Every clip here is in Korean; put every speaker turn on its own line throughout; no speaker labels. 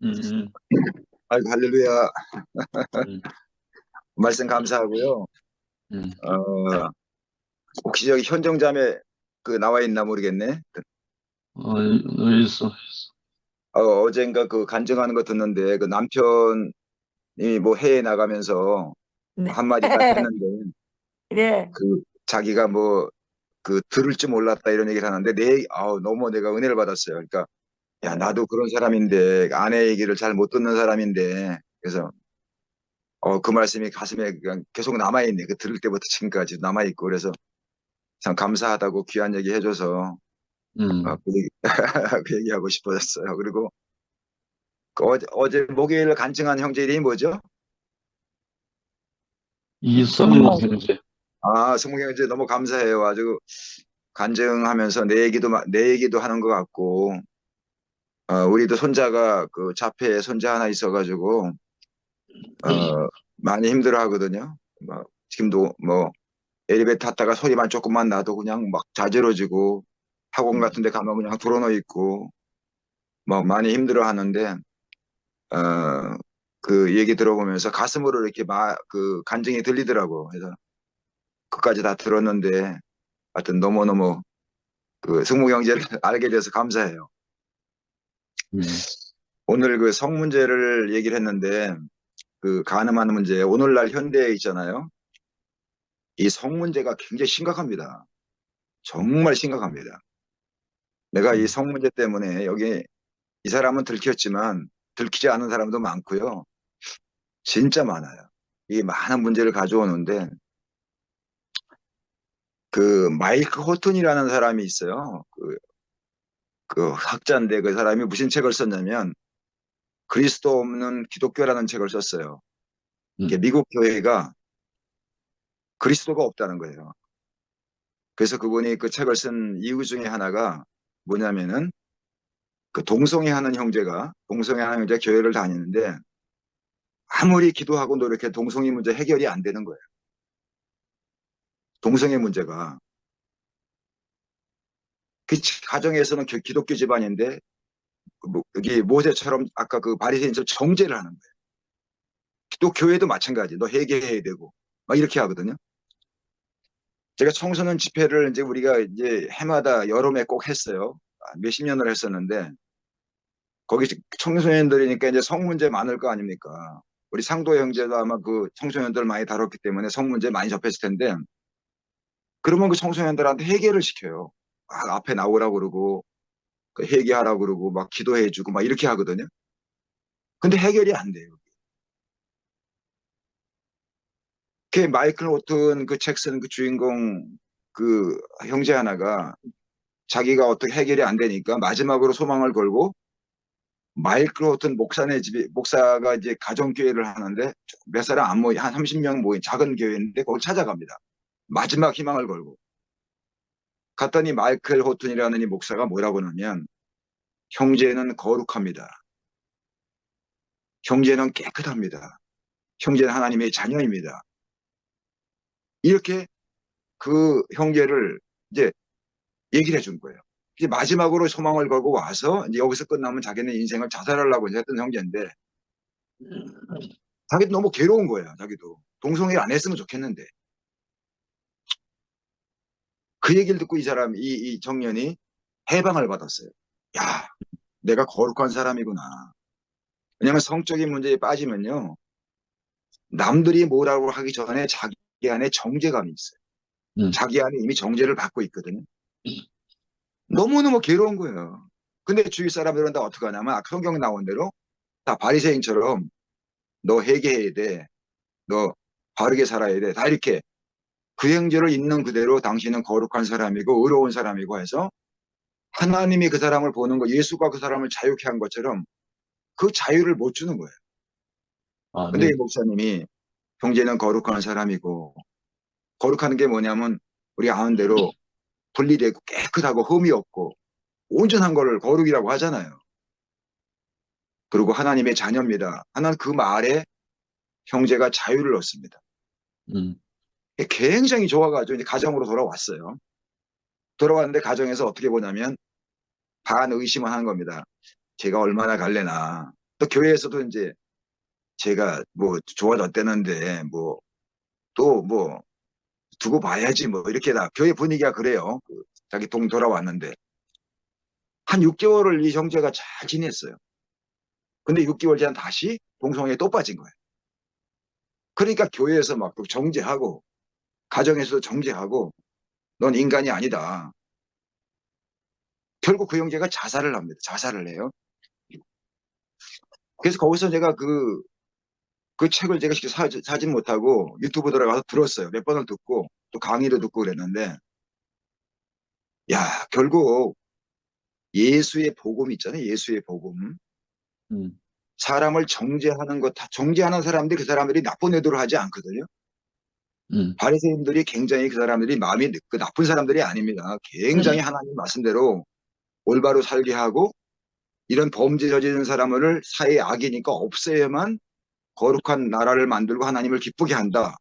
음,
아이고, 할렐루야.
음,
말씀 감사하고요.
음.
어, 혹시 저기 현정자매 나와 있나 모르겠네.
어디 있어?
어젠가 그 간증하는 거 듣는데 그 남편이 뭐 해외 나가면서
네.
한마디 딱 했는데
네.
그 자기가 뭐 그 들을 줄 몰랐다 이런 얘기를 하는데 너무 내가 은혜를 받았어요. 그러니까 야, 나도 그런 사람인데 아내 얘기를 잘 못 듣는 사람인데 그래서 그 말씀이 가슴에 그냥 계속 남아있네. 그 들을 때부터 지금까지 남아있고 그래서 참 감사하다고 귀한 얘기 해줘서
음.
그 얘기, 그 얘기하고 싶어졌어요. 그리고 그 어제 목요일 간증한 형제 이름이 뭐죠?
이성모
이승모.
형제.
성무 형제 너무 감사해요. 아주 간증하면서 내 얘기도 하는 것 같고, 우리도 손자가 그 자폐 손자 하나 있어가지고, 많이 힘들어 하거든요. 지금도 뭐 엘리베이터 탔다가 소리만 조금만 나도 그냥 막 자지러지고 학원 같은 데 가면 그냥 드러누워 있고, 막 많이 힘들어 하는데, 어, 그 얘기 들어보면서 가슴으로 이렇게 그 간증이 들리더라고. 그래서 그까지 다 들었는데, 하여튼 너무너무 그 승무 형제를 알게 돼서 감사해요.
음.
오늘 그 성 문제를 얘기를 했는데, 그 가늠하는 문제, 오늘날 현대에 있잖아요. 이 성 문제가 굉장히 심각합니다. 정말 심각합니다. 내가 이
음.
성 문제 때문에 여기 이 사람은 들켰지만 들키지 않은 사람도 많고요. 진짜 많아요. 이 많은 문제를 가져오는데 그 마이크 호튼이라는 사람이 있어요. 그 학자인데 그 사람이 무슨 책을 썼냐면 그리스도 없는 기독교라는 책을 썼어요. 이게
음.
미국 교회가 그리스도가 없다는 거예요. 그래서 그분이 그 책을 쓴 이유 중에 하나가 뭐냐면은 그 동성애 하는 형제가 교회를 다니는데 아무리 기도하고 노력해도 동성애 문제 해결이 안 되는 거예요. 동성애 문제가. 그 가정에서는 기독교 집안인데 여기 모세처럼 아까 그 바리새인처럼 정죄를 하는 거예요. 또 교회도 마찬가지. 너 회개해야 되고 막 이렇게 하거든요. 제가 청소년 집회를 이제 우리가 이제 해마다 여름에 꼭 했어요. 몇십 년을 했었는데 거기 청소년들이니까 이제 성 문제 많을 거 아닙니까? 우리 상도 형제도 아마 그 청소년들 많이 다뤘기 때문에 성 문제 많이 접했을 텐데 그러면 그 청소년들한테 회개를 시켜요. 앞에 나오라고 그러고 그 회개하라고 그러고 막 기도해주고 막 이렇게 하거든요. 근데 해결이 안 돼요. 그 마이클 호튼 그 책 쓴 그 주인공 그 형제 하나가 자기가 어떻게 해결이 안 되니까 마지막으로 소망을 걸고 마이클 호튼 목사가 이제 가정교회를 하는데 몇 사람 안 모인 한 30명 모인 작은 교회인데 거기 찾아갑니다. 마지막 희망을 걸고 갔더니 마이클 호튼이라는 이 목사가 뭐라고 하냐면 형제는 거룩합니다. 형제는 깨끗합니다. 형제는 하나님의 자녀입니다. 이렇게 그 형제를 이제 얘기를 해준 거예요. 이제 마지막으로 소망을 걸고 와서 이제 여기서 끝나면 자기는 인생을 자살하려고 했던 형제인데 자기도 너무 괴로운 거예요. 자기도 동성애 안 했으면 좋겠는데 그 얘기를 듣고 이 사람 이 청년이 해방을 받았어요. 야, 내가 거룩한 사람이구나. 왜냐하면 성적인 문제에 빠지면요 남들이 뭐라고 하기 전에 자기 안에 정죄감이 있어요.
음.
자기 안에 이미 정죄를 받고 있거든요. 너무너무 괴로운 거예요. 근데 주위 사람들은 다 어떻게 하냐면 아까 성경 나온 대로 다 바리새인처럼 너 회개해야 돼. 너 바르게 살아야 돼. 다 이렇게 그 행제를 있는 그대로 당신은 거룩한 사람이고 의로운 사람이고 해서 하나님이 그 사람을 보는 거 예수가 그 사람을 자유케 한 것처럼 그 자유를 못 주는 거예요. 근데 이
아멘.
목사님이 형제는 거룩한 사람이고 거룩한 게 뭐냐면 우리 아는 대로 분리되고 깨끗하고 흠이 없고 온전한 거를 거룩이라고 하잖아요. 그리고 하나님의 자녀입니다. 하나는 그 말에 형제가 자유를 얻습니다.
음.
굉장히 좋아가지고 이제 가정으로 돌아왔어요. 돌아왔는데 가정에서 어떻게 보냐면 반 의심을 하는 겁니다. 제가 얼마나 갈래나. 또 교회에서도 이제 제가 뭐 좋아졌다는데 뭐 또 뭐 두고 봐야지 뭐 이렇게 다 교회 분위기가 그래요. 자기 동 돌아왔는데 한 6개월을 이 형제가 잘 지냈어요. 근데 6개월 전 다시 동성애에 또 빠진 거예요. 그러니까 교회에서 막 또 정죄하고 가정에서도 정죄하고 넌 인간이 아니다. 결국 그 형제가 자살을 합니다. 자살을 해요. 그래서 거기서 제가 그 책을 제가 직접 사진 못하고 유튜브 들어가서 들었어요. 몇 번을 듣고 또 강의도 듣고 그랬는데 야 결국 예수의 복음 있잖아요. 예수의 복음.
음,
사람을 정죄하는 것, 정죄하는 사람들이 그 사람들이 나쁜 의도를 하지 않거든요.
음,
바리새인들이 굉장히 그 사람들이 마음이 그 나쁜 사람들이 아닙니다. 굉장히 하나님 말씀대로 올바로 살게 하고 이런 범죄 저지른 사람을 사회의 악이니까 없애야만 거룩한 나라를 만들고 하나님을 기쁘게 한다.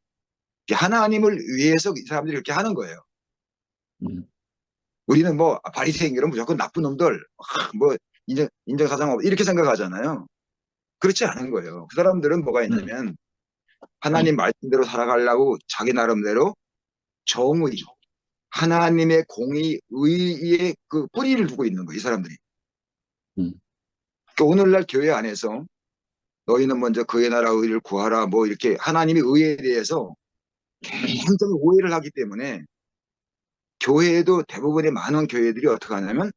하나님을 위해서 이 사람들이 이렇게 하는 거예요.
음,
우리는 뭐 바리새인들은 무조건 나쁜 놈들, 뭐 인정사정 없 이렇게 생각하잖아요. 그렇지 않은 거예요. 그 사람들은 뭐가
음,
있냐면 하나님 말씀대로 살아가려고 자기 나름대로 정의, 하나님의 공의, 의의 그 뿌리를 두고 있는 거예요. 이 사람들이.
음,
그러니까 오늘날 교회 안에서 너희는 먼저 그의 나라 의를 구하라 뭐 이렇게 하나님의 의에 대해서 굉장히 오해를 하기 때문에 교회에도 대부분의 많은 교회들이 어떻게 하냐면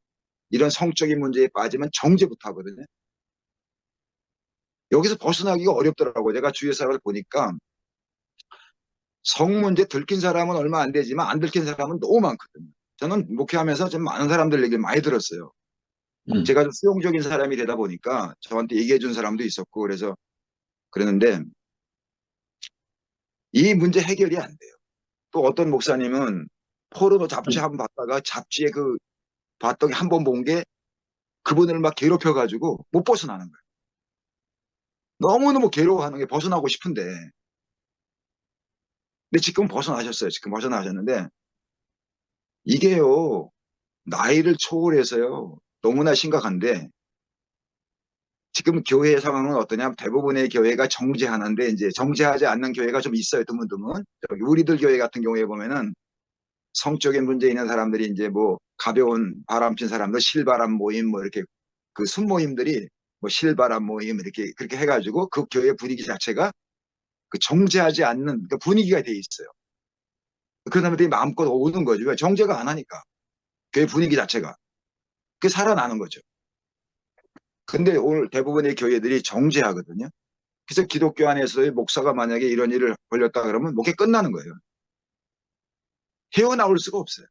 이런 성적인 문제에 빠지면 정죄부터 하거든요. 여기서 벗어나기가 어렵더라고요. 제가 주위에 사람을 보니까 성 문제 들킨 사람은 얼마 안 되지만 안 들킨 사람은 너무 많거든요. 저는 목회하면서 좀 많은 사람들 얘기를 많이 들었어요.
음,
제가 좀 수용적인 사람이 되다 보니까 저한테 얘기해 준 사람도 있었고 그래서 그러는데 이 문제 해결이 안 돼요. 또 어떤 목사님은 포르노 잡지 한 번 봤다가 잡지에 그 봤더니 한 번 본 게 그분을 막 괴롭혀가지고 못 벗어나는 거예요. 너무너무 괴로워하는 게 벗어나고 싶은데 근데 지금 벗어나셨어요. 지금 벗어나셨는데 이게요 나이를 초월해서요 너무나 심각한데 지금 교회 상황은 어떠냐? 대부분의 교회가 정죄하는데 이제 정죄하지 않는 교회가 좀 있어요. 드문드문. 저기 우리들 교회 같은 경우에 보면은 성적인 문제 있는 사람들이 이제 뭐 가벼운 바람핀 사람들 실바람 모임 뭐 이렇게 그 순모임들이 뭐 실바람 모임 이렇게 그렇게 해가지고 그 교회 분위기 자체가 그 정죄하지 않는 그 분위기가 돼 있어요. 그 사람들이 마음껏 오는 거죠. 왜? 정죄가 안 하니까. 교회 분위기 자체가. 그게 살아나는 거죠. 근데 오늘 대부분의 교회들이 정죄하거든요. 그래서 기독교 안에서의 목사가 만약에 이런 일을 벌렸다 그러면 목회 끝나는 거예요. 헤어나올 수가 없어요.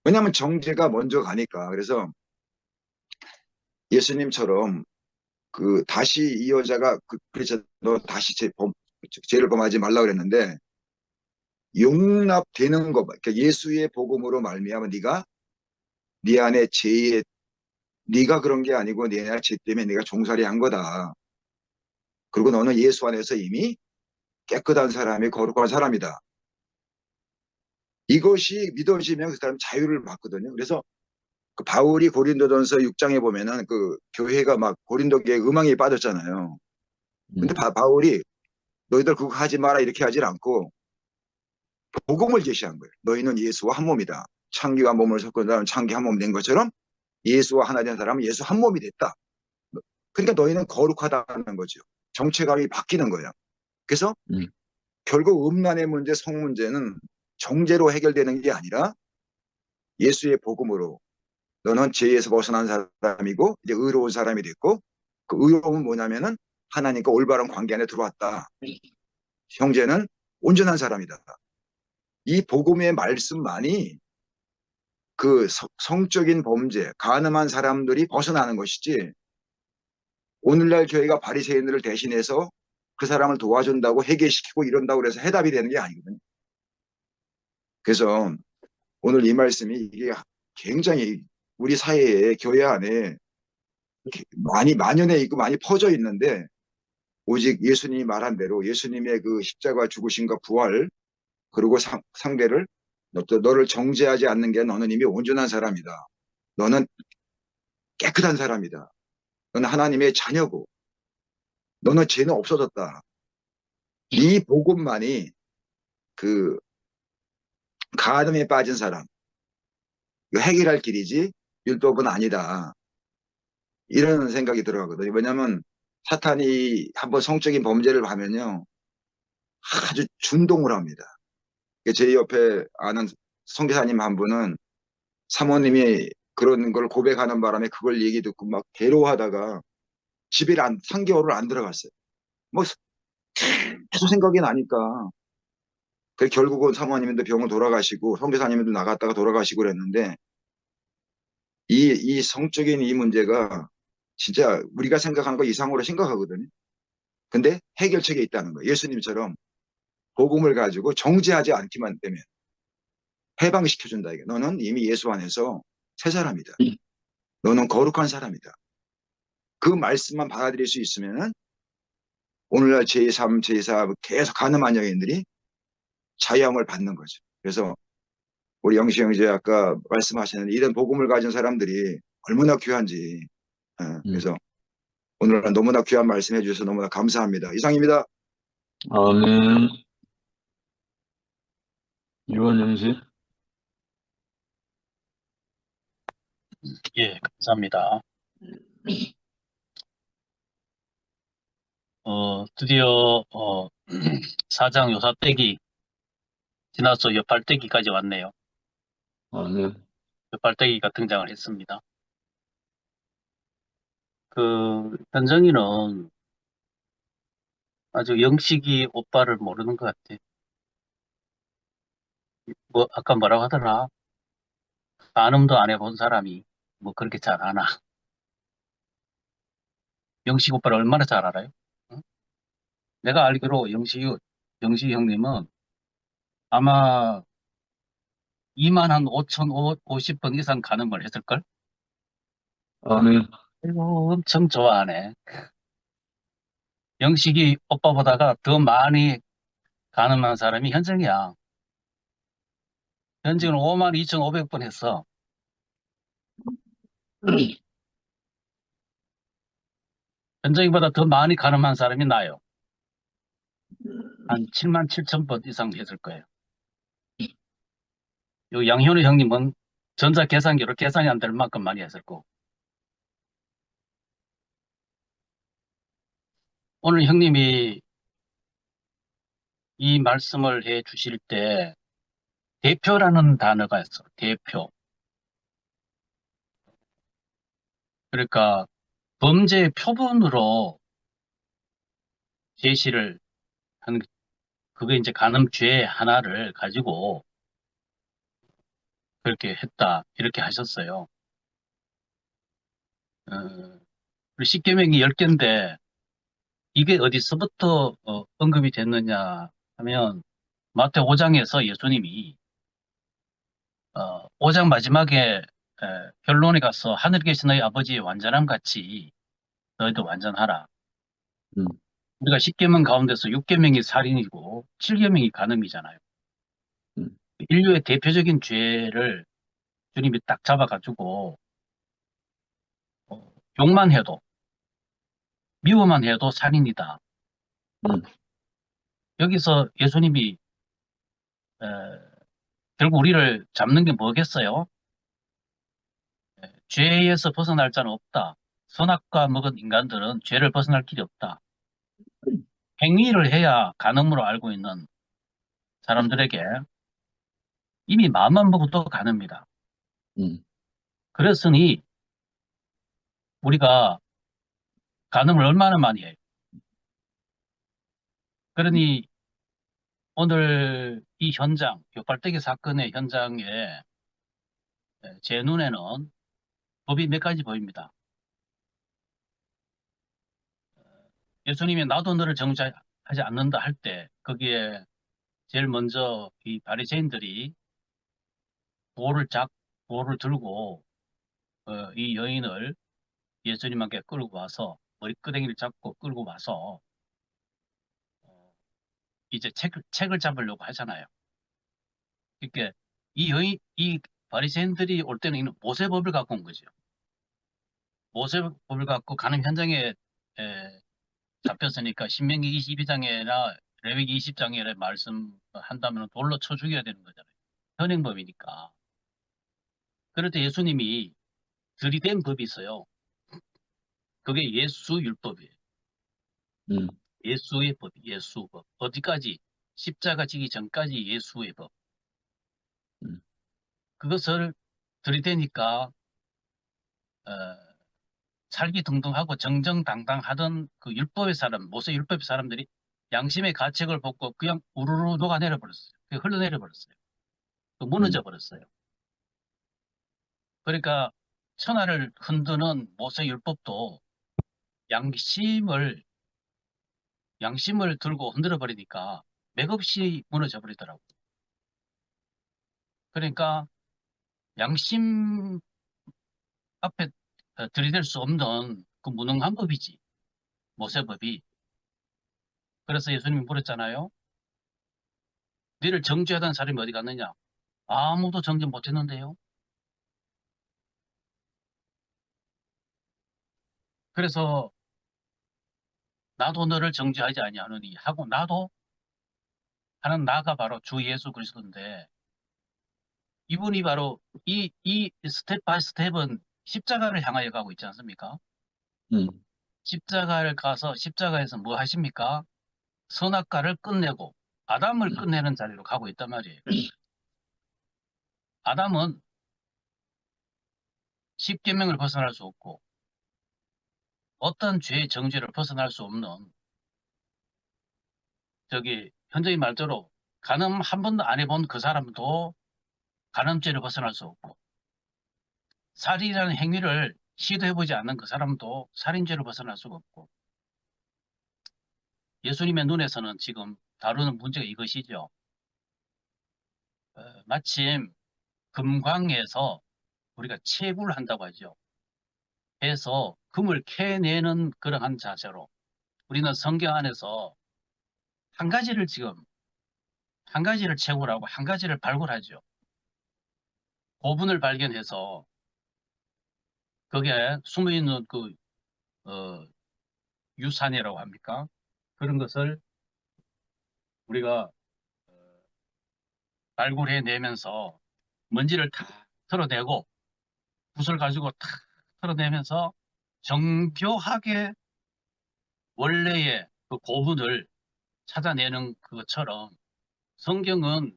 왜냐하면 정죄가 먼저 가니까. 그래서 예수님처럼 그 다시 이 여자가 그래서 너 다시 죄를 범하지 말라 그랬는데 용납되는 것, 그러니까 예수의 복음으로 말미암아 네가 네 안에 죄에 네가 그런 게 아니고 네 안에 죄 때문에 네가 종살이 한 거다. 그리고 너는 예수 안에서 이미 깨끗한 사람이 거룩한 사람이다. 이것이 믿어지면 그 사람 자유를 받거든요. 그래서 그 바울이 고린도전서 6장에 보면은 그 교회가 막 고린도교에 음악에 빠졌잖아요. 근데
음,
바울이 너희들 그거 하지 마라 이렇게 하질 않고 복음을 제시한 거예요. 너희는 예수와 한 몸이다. 창기와 몸을 섞은 사람은 창기 한 몸 된 것처럼 예수와 하나 된 사람은 예수 한 몸이 됐다. 그러니까 너희는 거룩하다는 거죠. 정체감이 바뀌는 거예요. 그래서
음,
결국 음란의 문제, 성 문제는 정죄로 해결되는 게 아니라 예수의 복음으로 너는 죄에서 벗어난 사람이고 이제 의로운 사람이 됐고 그 의로움은 뭐냐면은 하나님과 올바른 관계 안에 들어왔다. 형제는 온전한 사람이다. 이 복음의 말씀만이 그 성적인 범죄, 간음한 사람들이 벗어나는 것이지 오늘날 교회가 바리새인들을 대신해서 그 사람을 도와준다고 회개시키고 이런다고 해서 해답이 되는 게 아니거든요. 그래서 오늘 이 말씀이 이게 굉장히 우리 사회에 교회 안에 많이 만연해 있고 많이 퍼져 있는데 오직 예수님이 말한 대로 예수님의 그 십자가 죽으심과 부활 그리고 상대를 너를 정죄하지 않는 게 너는 이미 온전한 사람이다. 너는 깨끗한 사람이다. 너는 하나님의 자녀고 너는 죄는 없어졌다. 이 복음만이 그 가늠에 빠진 사람 이거 해결할 길이지 율법은 아니다. 이런 생각이 들어가거든요. 왜냐하면 사탄이 한번 성적인 범죄를 하면요 아주 준동을 합니다. 제 옆에 아는 선교사님 한 분은 사모님이 그런 걸 고백하는 바람에 그걸 얘기 듣고 막 괴로워하다가 집에 3개월을 안 들어갔어요. 뭐 계속 생각이 나니까. 그 결국은 사모님도 병을 돌아가시고 선교사님도 나갔다가 돌아가시고 그랬는데 이 성적인 이 문제가 진짜 우리가 생각하는 거 이상으로 심각하거든요. 근데 해결책에 있다는 거예요. 예수님처럼 복음을 가지고 정죄하지 않기만 되면 해방시켜준다. 이게 너는 이미 예수 안에서 새 사람이다. 너는 거룩한 사람이다. 그 말씀만 받아들일 수 있으면 오늘날 제3, 제4 계속 가늠한 여인들이 자유함을 받는 거죠. 그래서 우리 영시 형제 아까 말씀하시는 이런 복음을 가진 사람들이 얼마나 귀한지. 그래서 오늘 너무나 귀한 말씀 해주셔서 너무나 감사합니다. 이상입니다.
아멘. 유원영 씨.
예, 감사합니다. 드디어, 4장 요사떼기 지나서 옆발떼기까지 왔네요.
아멘.
옆발떼기가 등장을 했습니다. 현정이는 아주 영식이 오빠를 모르는 것 같아. 아까 뭐라고 하더라? 간음도 안 해본 사람이 뭐 그렇게 잘 아나. 영식 오빠를 얼마나 잘 알아요? 응? 내가 알기로 영식 형님은 아마 2만 한 5,050번 이상 간음을 했을걸?
아멘.
이거 엄청 좋아하네. 영식이 오빠보다가 더 많이 가늠한 사람이 현정이야. 현정은 5만 2,500번 했어. 현정이보다 더 많이 가늠한 사람이 나요. 한 7만 7천 번 이상 했을 거예요. 요 양현우 형님은 전자계산기로 계산이 안 될 만큼 많이 했을 거고. 오늘 형님이 이 말씀을 해 주실 때 대표라는 단어가 있어. 대표. 그러니까 범죄의 표본으로 제시를 한 그게 이제 간음죄 하나를 가지고 그렇게 했다 이렇게 하셨어요. 십계명이 10개인데 이게 어디서부터 언급이 됐느냐 하면 마태오 5장에서 예수님이 5장 마지막에 결론에 가서 하늘에 계신 너희 아버지의 완전함 같이 너희도 완전하라.
음.
우리가 10계명 가운데서 6계명이 살인이고 7계명이 간음이잖아요.
음.
인류의 대표적인 죄를 주님이 딱 잡아가지고 욕만 해도 미워만 해도 살인이다. 여기서 예수님이 결국 우리를 잡는 게 뭐겠어요? 죄에서 벗어날 자는 없다. 선악과 먹은 인간들은 죄를 벗어날 길이 없다. 행위를 해야 간음으로 알고 있는 사람들에게 이미 마음만 먹어도 간음이다. 그랬으니 우리가 간음을 얼마나 많이 해요. 그러니 오늘 이 현장, 격발대기 사건의 현장에 제 눈에는 법이 몇 가지 보입니다. 예수님이 나도 너를 정죄하지 않는다 할 때 거기에 제일 먼저 이 바리새인들이 돌을 들고 이 여인을 예수님께 끌고 와서 머리끄댕이를 잡고 끌고 와서 이제 책을 잡으려고 하잖아요. 그러니까 이 바리새인들이 올 때는 모세법을 갖고 온 거죠. 모세법을 갖고 간음 현장에 잡혔으니까 신명기 22장에나 레위기 20장에 말씀한다면 돌로 쳐 죽여야 되는 거잖아요. 현행법이니까. 그럴 때 예수님이 들이댄 법이 있어요. 그게 예수율법이에요.
음,
예수의 법, 예수법. 어디까지? 십자가 지기 전까지 예수의 법.
음.
그것을 들이대니까 살기등등하고 정정당당하던 그 율법의 사람, 모세 율법의 사람들이 양심의 가책을 벗고 그냥 우르르 녹아내려 버렸어요. 흘러내려 버렸어요. 무너져 버렸어요. 그러니까 천하를 흔드는 모세 율법도 양심을 들고 흔들어 버리니까 맥없이 무너져 버리더라고요. 그러니까 양심 앞에 들이댈 수 없는 그 무능한 법이지. 모세법이. 그래서 예수님이 물었잖아요. 너를 정죄하던 사람이 어디 갔느냐? 아무도 정죄 못했는데요. 그래서 나도 너를 정죄하지 아니하노니 하고 나도 하는 나가 바로 주 예수 그리스도인데 이분이 바로 이 스텝 바이 스텝은 십자가를 향하여 가고 있지 않습니까?
음,
십자가를 가서 십자가에서 뭐 하십니까? 선악과를 끝내고 아담을 끝내는 자리로 가고 있단 말이에요. 아담은 십계명을 벗어날 수 없고 어떤 죄의 정죄를 벗어날 수 없는 현재의 말대로 간음 한 번도 안 해본 그 사람도 간음죄를 벗어날 수 없고 살인이라는 행위를 시도해보지 않는 그 사람도 살인죄를 벗어날 수가 없고 예수님의 눈에서는 지금 다루는 문제가 이것이죠. 마침 금광에서 우리가 채굴을 한다고 하죠. 해서 금을 캐내는 그러한 자세로 우리는 성경 안에서 한 가지를 채굴하고 한 가지를 발굴하죠. 고분을 발견해서 거기에 숨어있는 어, 유산이라고 합니까? 그런 것을 우리가 발굴해내면서 먼지를 다 털어내고 붓을 가지고 탁 털어내면서 정교하게 원래의 그 고분을 찾아내는 것처럼 성경은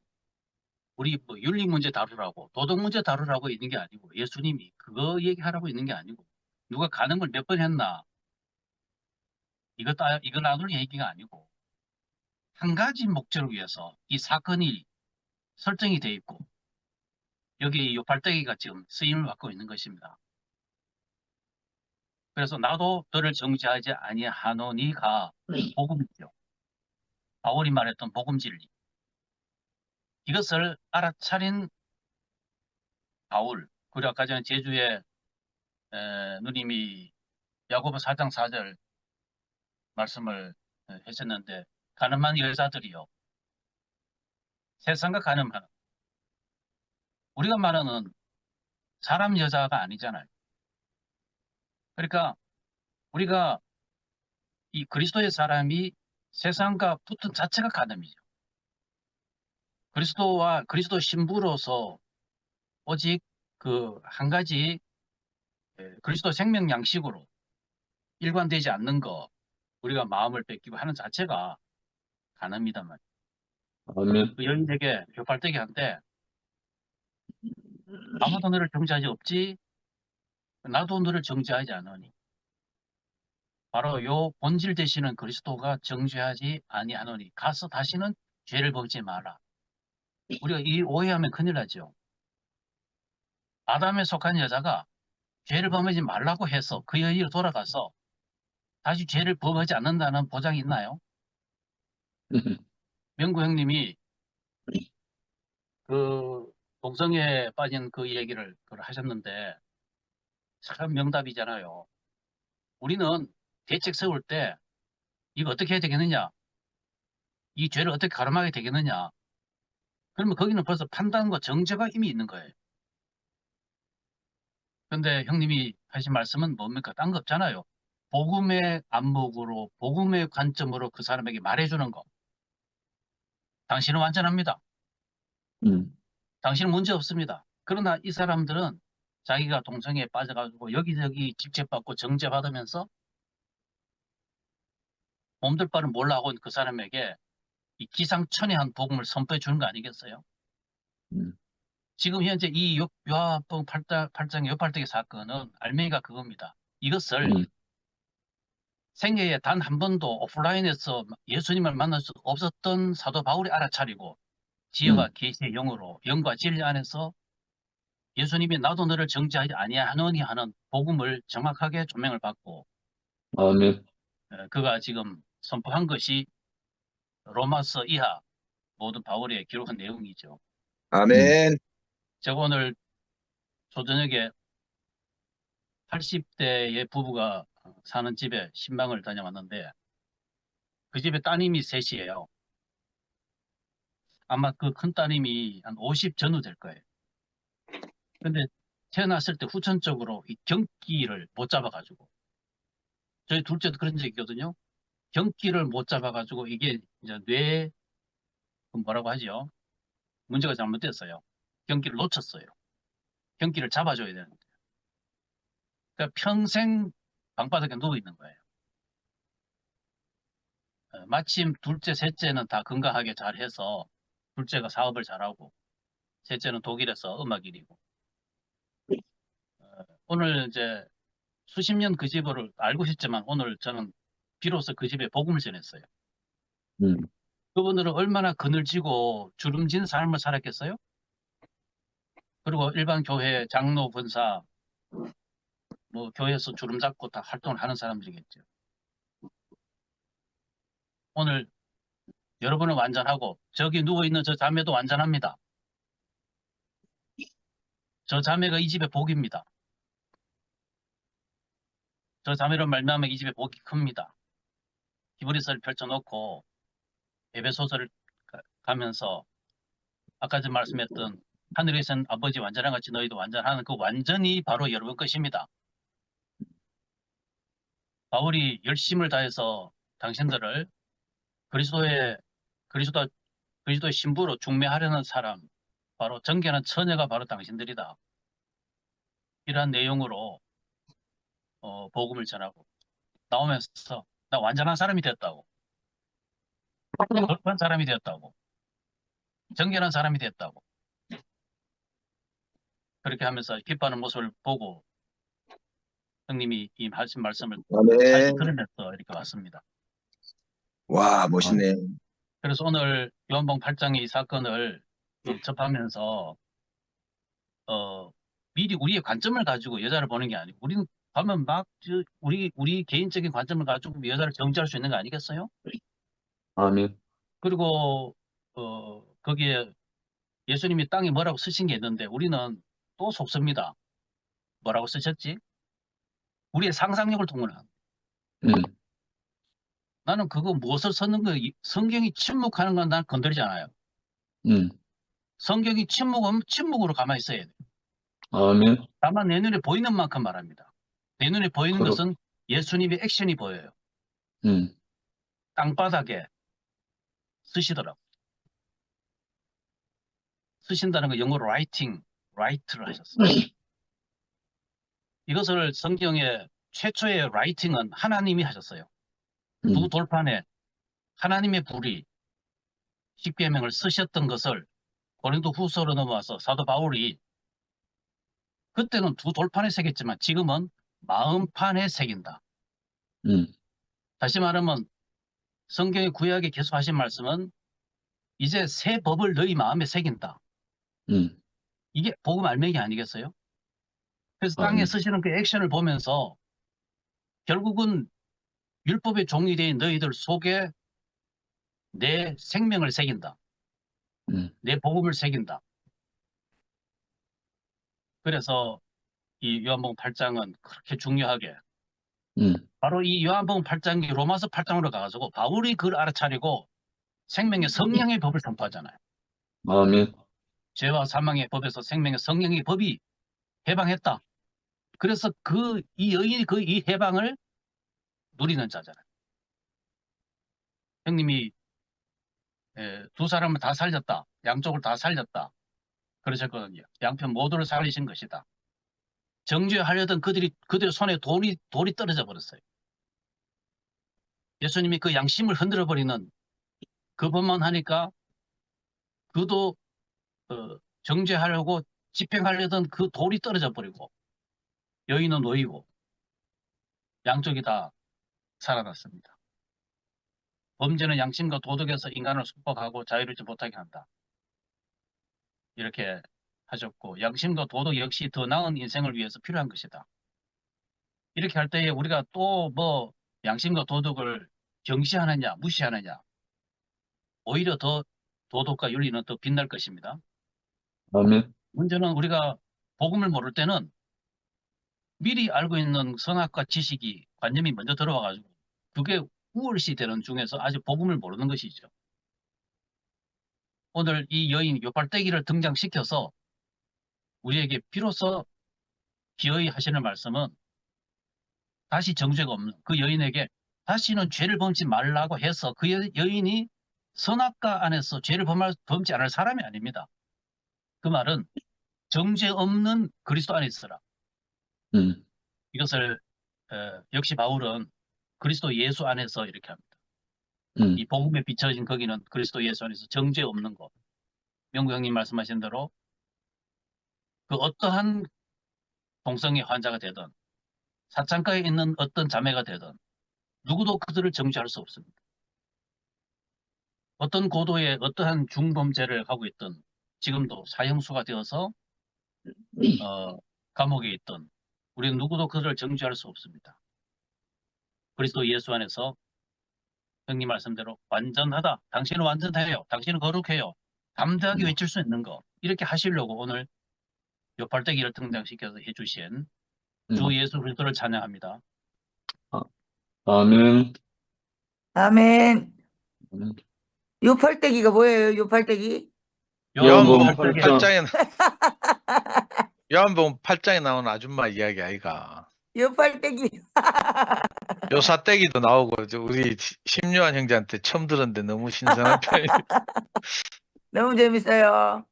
우리 뭐 윤리 문제 다루라고 도덕 문제 다루라고 있는 게 아니고 예수님이 그거 얘기하라고 있는 게 아니고 누가 간음을 몇 번 했나 이거 나눌 얘기가 아니고 한 가지 목적을 위해서 이 사건이 설정이 돼 있고 여기 이 발대기가 지금 쓰임을 받고 있는 것입니다. 그래서 나도 너를 정죄하지 아니하노니가 복음이죠. 바울이 말했던 복음 진리. 이것을 알아차린 바울, 그리고 아까 전에 제주에 누님이 야고보 4장 4절 말씀을 하셨는데 가늠한 여자들이요. 세상과 가늠하는 우리가 말하는 사람 여자가 아니잖아요. 그러니까 우리가 이 그리스도의 사람이 세상과 붙은 자체가 가늠이죠. 그리스도 신부로서 오직 그 한 가지 그리스도 생명 양식으로 일관되지 않는 거 우리가 마음을 뺏기고 하는 자체가 가늠이단 말이에요.
아멘.
그 여인에게 벽발대기 한때 아무도 너를 정죄하지 없지 나도 너를 정죄하지 않으니 바로 요 본질 되시는 그리스도가 정죄하지 아니하노니 가서 다시는 죄를 범지 마라. 우리가 이 오해하면 큰일 나죠. 아담에 속한 여자가 죄를 범하지 말라고 해서 그 여인으로 돌아가서 다시 죄를 범하지 않는다는 보장이 있나요? 명구 형님이 그 동성애에 빠진 그 얘기를 하셨는데 참 명답이잖아요. 우리는 대책 세울 때 이거 어떻게 해야 되겠느냐? 이 죄를 어떻게 가름하게 되겠느냐? 그러면 거기는 벌써 판단과 정죄가 이미 있는 거예요. 근데 형님이 하신 말씀은 뭡니까? 딴 거 없잖아요. 복음의 안목으로, 복음의 관점으로 그 사람에게 말해주는 거. 당신은 완전합니다.
음,
당신은 문제 없습니다. 그러나 이 사람들은 자기가 동성애에 빠져가지고 여기저기 직책받고 정죄받으면서 몸둘 바를 몰라 하고 있는 그 사람에게 이 기상천외한 복음을 선포해 주는 거 아니겠어요?
음,
지금 현재 이 요한복음 8장의 요팔대기 사건은 알맹이가 그겁니다. 이것을
음,
생애에 단 한 번도 오프라인에서 예수님을 만날 수 없었던 사도 바울이 알아차리고 지혜와 계시의 영으로 영과 진리 안에서 예수님이 나도 너를 정죄하지 아니하노니 하는 복음을 정확하게 조명을 받고
아멘.
그가 지금 선포한 것이 로마서 이하 모든 바울의 기록한 내용이죠.
아멘.
제가 오늘 조저녁에 80대의 부부가 사는 집에 신방을 다녀왔는데 그 집에 따님이 셋이에요. 아마 그 큰 따님이 한 50 전후 될 거예요. 근데 태어났을 때 후천적으로 이 경기를 못 잡아가지고 저희 둘째도 그런 적이 있거든요. 경기를 못 잡아가지고 이게 이제 뇌 뭐라고 하죠? 문제가 잘못됐어요. 경기를 놓쳤어요. 경기를 잡아줘야 되는데. 그러니까 평생 방바닥에 누워 있는 거예요. 마침 둘째, 셋째는 다 건강하게 잘해서 둘째가 사업을 잘하고 셋째는 독일에서 음악 일이고 오늘 이제 수십 년 그 집을 알고 싶지만 오늘 저는 비로소 그 집에 복음을 전했어요.
음,
그분들은 얼마나 그늘지고 주름진 삶을 살았겠어요? 그리고 일반 교회 장로, 권사, 뭐 교회에서 주름 잡고 다 활동을 하는 사람들이겠죠. 오늘 여러분은 완전하고 저기 누워있는 저 자매도 완전합니다. 저 자매가 이 집의 복입니다. 저 자매로 말미암아 이 집의 복이 큽니다. 히브리서를 펼쳐놓고 에베소서를 가면서 아까 전 말씀했던 하늘에 계신 아버지 완전한 같이 너희도 완전하는 그 완전히 바로 여러분 것입니다. 바울이 열심을 다해서 당신들을 그리스도의 신부로 중매하려는 사람, 바로 정결한 처녀가 바로 당신들이다. 이러한 내용으로 복음을 전하고 나오면서 나 완전한 사람이 됐다고, 거룩한 사람이 되었다고, 정결한 사람이 됐다고 그렇게 하면서 기뻐하는 모습을 보고 형님이 이 하신 말씀을 다시
아멘.
들으면서 이렇게 왔습니다.
와, 멋있네.
그래서 오늘 요한복음 8장의 이 사건을 접하면서 미리 우리의 관점을 가지고 여자를 보는 게 아니고 우리는 가면 막 우리 개인적인 관점을 가지고 여자를 정죄할 수 있는 거 아니겠어요?
아멘.
그리고 거기에 예수님이 땅에 뭐라고 쓰신 게 있는데 우리는 또 속습니다. 뭐라고 쓰셨지? 우리의 상상력을 동원한.
음,
나는 그거 무엇을 썼는 거 성경이 침묵하는 건 난 건드리지 않아요.
음,
성경이 침묵하면 침묵으로 가만히 있어야 돼.
아멘.
다만 내 눈에 보이는 만큼 말합니다. 내 눈에 보이는
그렇,
것은 예수님의 액션이 보여요.
음,
땅바닥에 쓰시더라고. 쓰신다는 거 영어로 라이트를 하셨어요. 이것을 성경의 최초의 라이팅은 하나님이 하셨어요. 두 돌판에 하나님의 불이 십계명을 쓰셨던 것을 고린도 후서로 넘어와서 사도 바울이 그때는 두 돌판에 새겼지만 지금은 마음판에 새긴다.
음,
다시 말하면 성경의 구약에 계속 하신 말씀은 이제 새 법을 너희 마음에 새긴다.
음,
이게 복음 알맹이 아니겠어요? 그래서 땅에
아멘.
쓰시는 그 액션을 보면서 결국은 율법의 종이 된 너희들 속에 내 생명을 새긴다. 내 복음을 새긴다. 그래서 이 요한복음 8장은 그렇게 중요하게 바로 이 요한복음 8장이 로마서 8장으로 가가지고 바울이 그걸 알아차리고 생명의 성령의 법을 선포하잖아요.
아멘.
죄와 사망의 법에서 생명의 성령의 법이 해방했다. 그래서 이 여인이 이 해방을 누리는 자잖아요. 형님이 두 사람을 다 살렸다. 양쪽을 다 살렸다. 그러셨거든요. 양편 모두를 살리신 것이다. 정죄하려던 그들 손에 돌이 떨어져 버렸어요. 예수님이 그 양심을 흔들어 버리는 그것만 하니까 그도 정죄하려고 집행하려던 그 돌이 떨어져 버리고 여인은 놓이고 양쪽이 다 살아났습니다. 범죄는 양심과 도덕에서 인간을束縛하고 자유롭지 못하게 한다. 이렇게 하셨고 양심과 도덕 역시 더 나은 인생을 위해서 필요한 것이다. 이렇게 할 때에 우리가 또 뭐 양심과 도덕을 경시하느냐 무시하느냐 오히려 더 도덕과 윤리는 더 빛날 것입니다.
아멘.
문제는 우리가 복음을 모를 때는 미리 알고 있는 선악과 지식이 관념이 먼저 들어와가지고 그게 우월시 되는 중에서 아직 복음을 모르는 것이죠. 오늘 이 여인 요팔대기를 등장시켜서 우리에게 비로소 기어이 하시는 말씀은 다시 정죄가 없는 그 여인에게 다시는 죄를 범치 말라고 해서 그 여인이 선악과 안에서 죄를 범치 않을 사람이 아닙니다. 그 말은 정죄 없는 그리스도 안에 있어라. 이것을 역시 바울은 그리스도 예수 안에서 이렇게 합니다. 이 복음에 비춰진 거기는 그리스도 예수 안에서 정죄 없는 것. 명구 형님 말씀하신 대로 그 어떠한 동성애 환자가 되든 사창가에 있는 어떤 자매가 되든 누구도 그들을 정죄할 수 없습니다. 어떤 고도의 어떠한 중범죄를 하고 있든 지금도 사형수가 되어서 감옥에 있든 우리는 누구도 그들을 정죄할 수 없습니다. 그리스도 예수 안에서 형님 말씀대로 완전하다. 당신은 완전해요. 당신은 거룩해요. 담대하게 외칠 수 있는 거. 이렇게 하시려고 오늘 요팔대기를 등장시켜서 해주신 주 예수 그리스도를 찬양합니다.
아멘.
아멘. 요팔대기가 뭐예요? 요팔대기?
요한복음
요한복음
8장.
요한복음 8장에 나오는 아줌마 이야기 아이가.
요팔대기.
요사떼기도 나오고 우리 심요한 형제한테 처음 들었는데 너무 신선한 표현.
너무 재밌어요.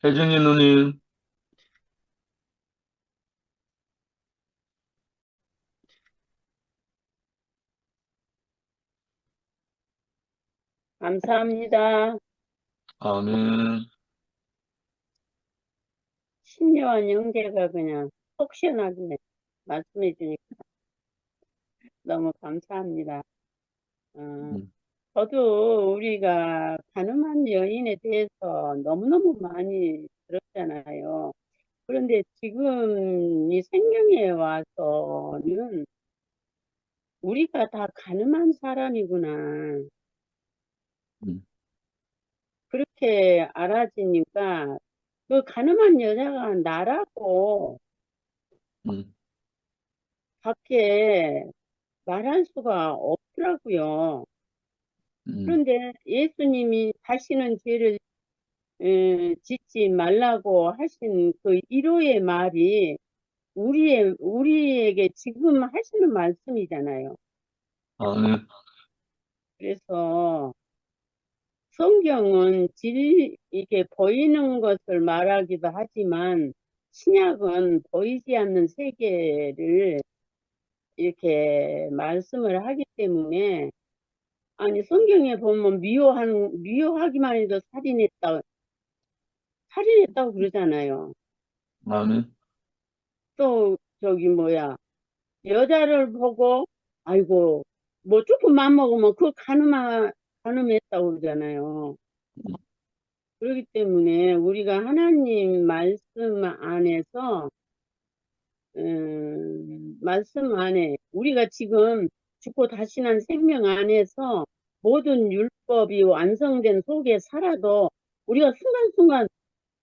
혜준이 누님.
감사합니다.
아멘.
신묘한 형제가 그냥 속 시원하게 말씀해 주니까 너무 감사합니다. 저도 우리가 가늠한 여인에 대해서 너무너무 많이 들었잖아요. 그런데 지금 이 생명에 와서는 우리가 다 가늠한 사람이구나. 그렇게 알아지니까 그 가늠한 여자가 나라고 밖에 말할 수가 없더라고요. 그런데 예수님이 다시는 죄를 짓지 말라고 하신 그 1호의 말이 우리에게 지금 하시는 말씀이잖아요.
아멘.
그래서 성경은 이게 보이는 것을 말하기도 하지만 신약은 보이지 않는 세계를 이렇게 말씀을 하기 때문에 아니 성경에 보면 미워하기만 해도 살인했다고 그러잖아요.
아멘.
또 저기 뭐야 여자를 보고 아이고 뭐 조금 맘먹으면 그 가늠했다고 그러잖아요. 그렇기 때문에 우리가 하나님 말씀 안에서 말씀 안에 우리가 지금 죽고 다시 난 생명 안에서 모든 율법이 완성된 속에 살아도 우리가 순간순간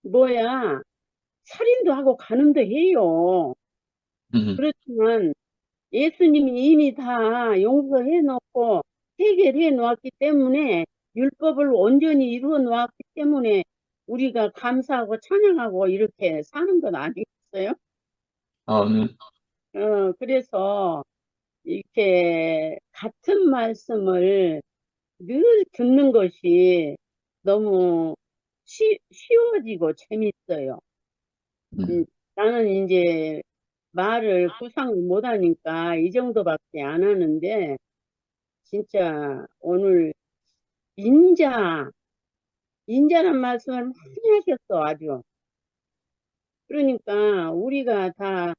뭐야 살인도 하고 간음도 해요. 그렇지만 예수님이 이미 다 용서해 놓고 해결해 놓았기 때문에 율법을 온전히 이루어 놓았기 때문에 우리가 감사하고 찬양하고 이렇게 사는 건 아니겠어요?
아멘.
그래서 이렇게 같은 말씀을 늘 듣는 것이 너무 쉬워지고 재밌어요.
음.
나는 이제 말을 구상을 못하니까 이 정도밖에 안 하는데, 진짜 오늘 인자란 말씀을 많이 하셨어, 아주. 그러니까 우리가 다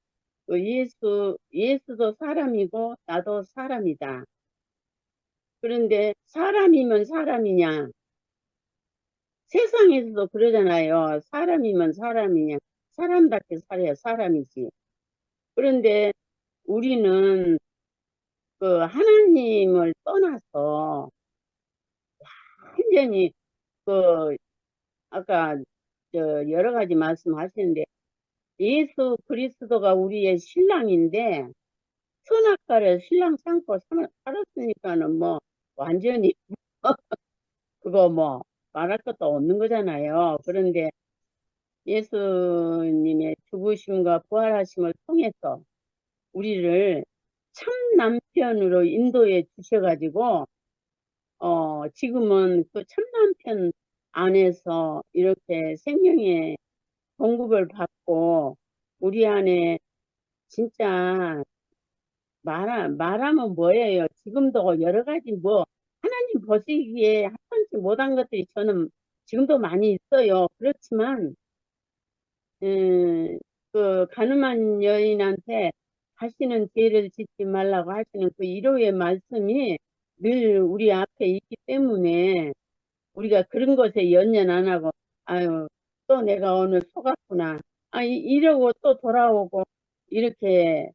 예수도 사람이고 나도 사람이다. 그런데 사람이면 사람이냐? 세상에서도 그러잖아요. 사람이면 사람이냐? 사람답게 살아야 사람이지. 그런데 우리는 그 하나님을 떠나서 완전히 그 아까 여러 가지 말씀하시는데, 예수 그리스도가 우리의 신랑인데 선악과를 신랑 삼고 살았으니까는 뭐 완전히 그거 뭐 말할 것도 없는 거잖아요. 그런데 예수님의 죽으심과 부활하심을 통해서 우리를 참 남편으로 인도해 주셔가지고 지금은 그 참 남편 안에서 이렇게 생명의 공급을 받고 우리 안에 진짜 말하면 뭐예요? 지금도 여러 가지 뭐 하나님 보시기에 합당치 못한 것들이 저는 지금도 많이 있어요. 그렇지만 그 가늠한 여인한테 다시는 죄를 짓지 말라고 하시는 그 위로의 말씀이 늘 우리 앞에 있기 때문에 우리가 그런 것에 연연 안 하고, 아유, 또 내가 오늘 속았구나. 이러고 또 돌아오고, 이렇게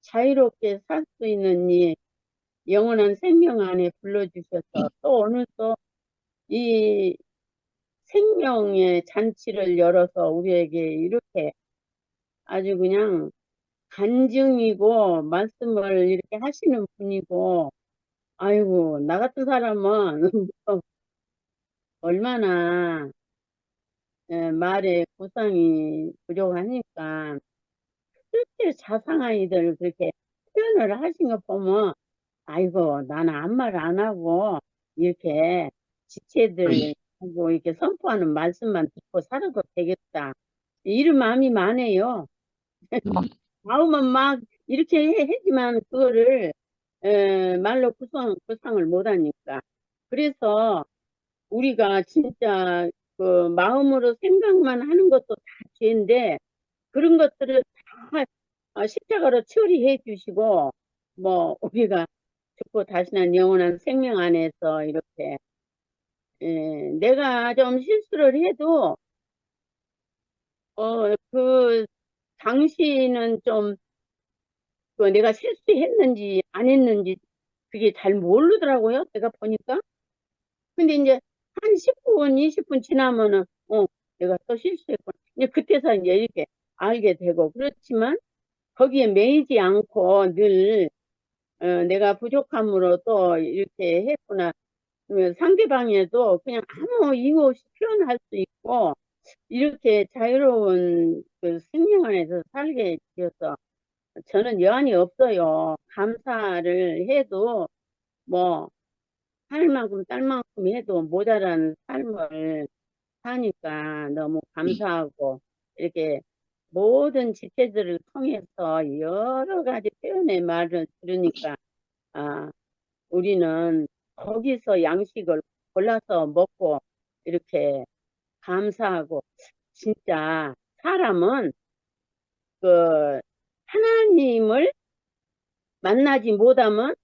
자유롭게 살 수 있는 이 영원한 생명 안에 불러주셔서 또 오늘 또 이 생명의 잔치를 열어서 우리에게 이렇게 아주 그냥 간증이고 말씀을 이렇게 하시는 분이고, 아이고, 나 같은 사람은 얼마나 말에 구상이 부족하니까 그렇게 자상하이들 그렇게 표현을 하신 거 보면, 아이고, 나는 아무 말 안 하고 이렇게 지체들 하고 이렇게 선포하는 말씀만 듣고 살아도 되겠다. 이런 마음이 많아요. 마음은 막 이렇게 하지만 그거를 말로 구상을 못하니까. 그래서 우리가 진짜 그 마음으로 생각만 하는 것도 다 죄인데 그런 것들을 다 십자가로 처리해 주시고 뭐 우리가 죽고 다시는 영원한 생명 안에서 이렇게 내가 좀 실수를 해도 그 당시는 좀 그 내가 실수했는지 안 했는지 그게 잘 모르더라고요. 내가 보니까. 근데 이제 한 10분, 20분 지나면은 내가 또 실수했구나. 이제 그때서 이제 이렇게 알게 되고 그렇지만 거기에 매이지 않고 늘 내가 부족함으로 또 이렇게 했구나. 상대방에도 그냥 아무 이유 없이 표현할 수 있고 이렇게 자유로운 그 생명 안에서 살게 되어서 저는 여한이 없어요. 감사를 해도 뭐 할 만큼 딸 만큼 해도 모자란 삶을 사니까 너무 감사하고 이렇게 모든 지체들을 통해서 여러 가지 표현의 말을 들으니까 우리는 거기서 양식을 골라서 먹고 이렇게 감사하고 진짜 사람은 그 하나님을 만나지 못하면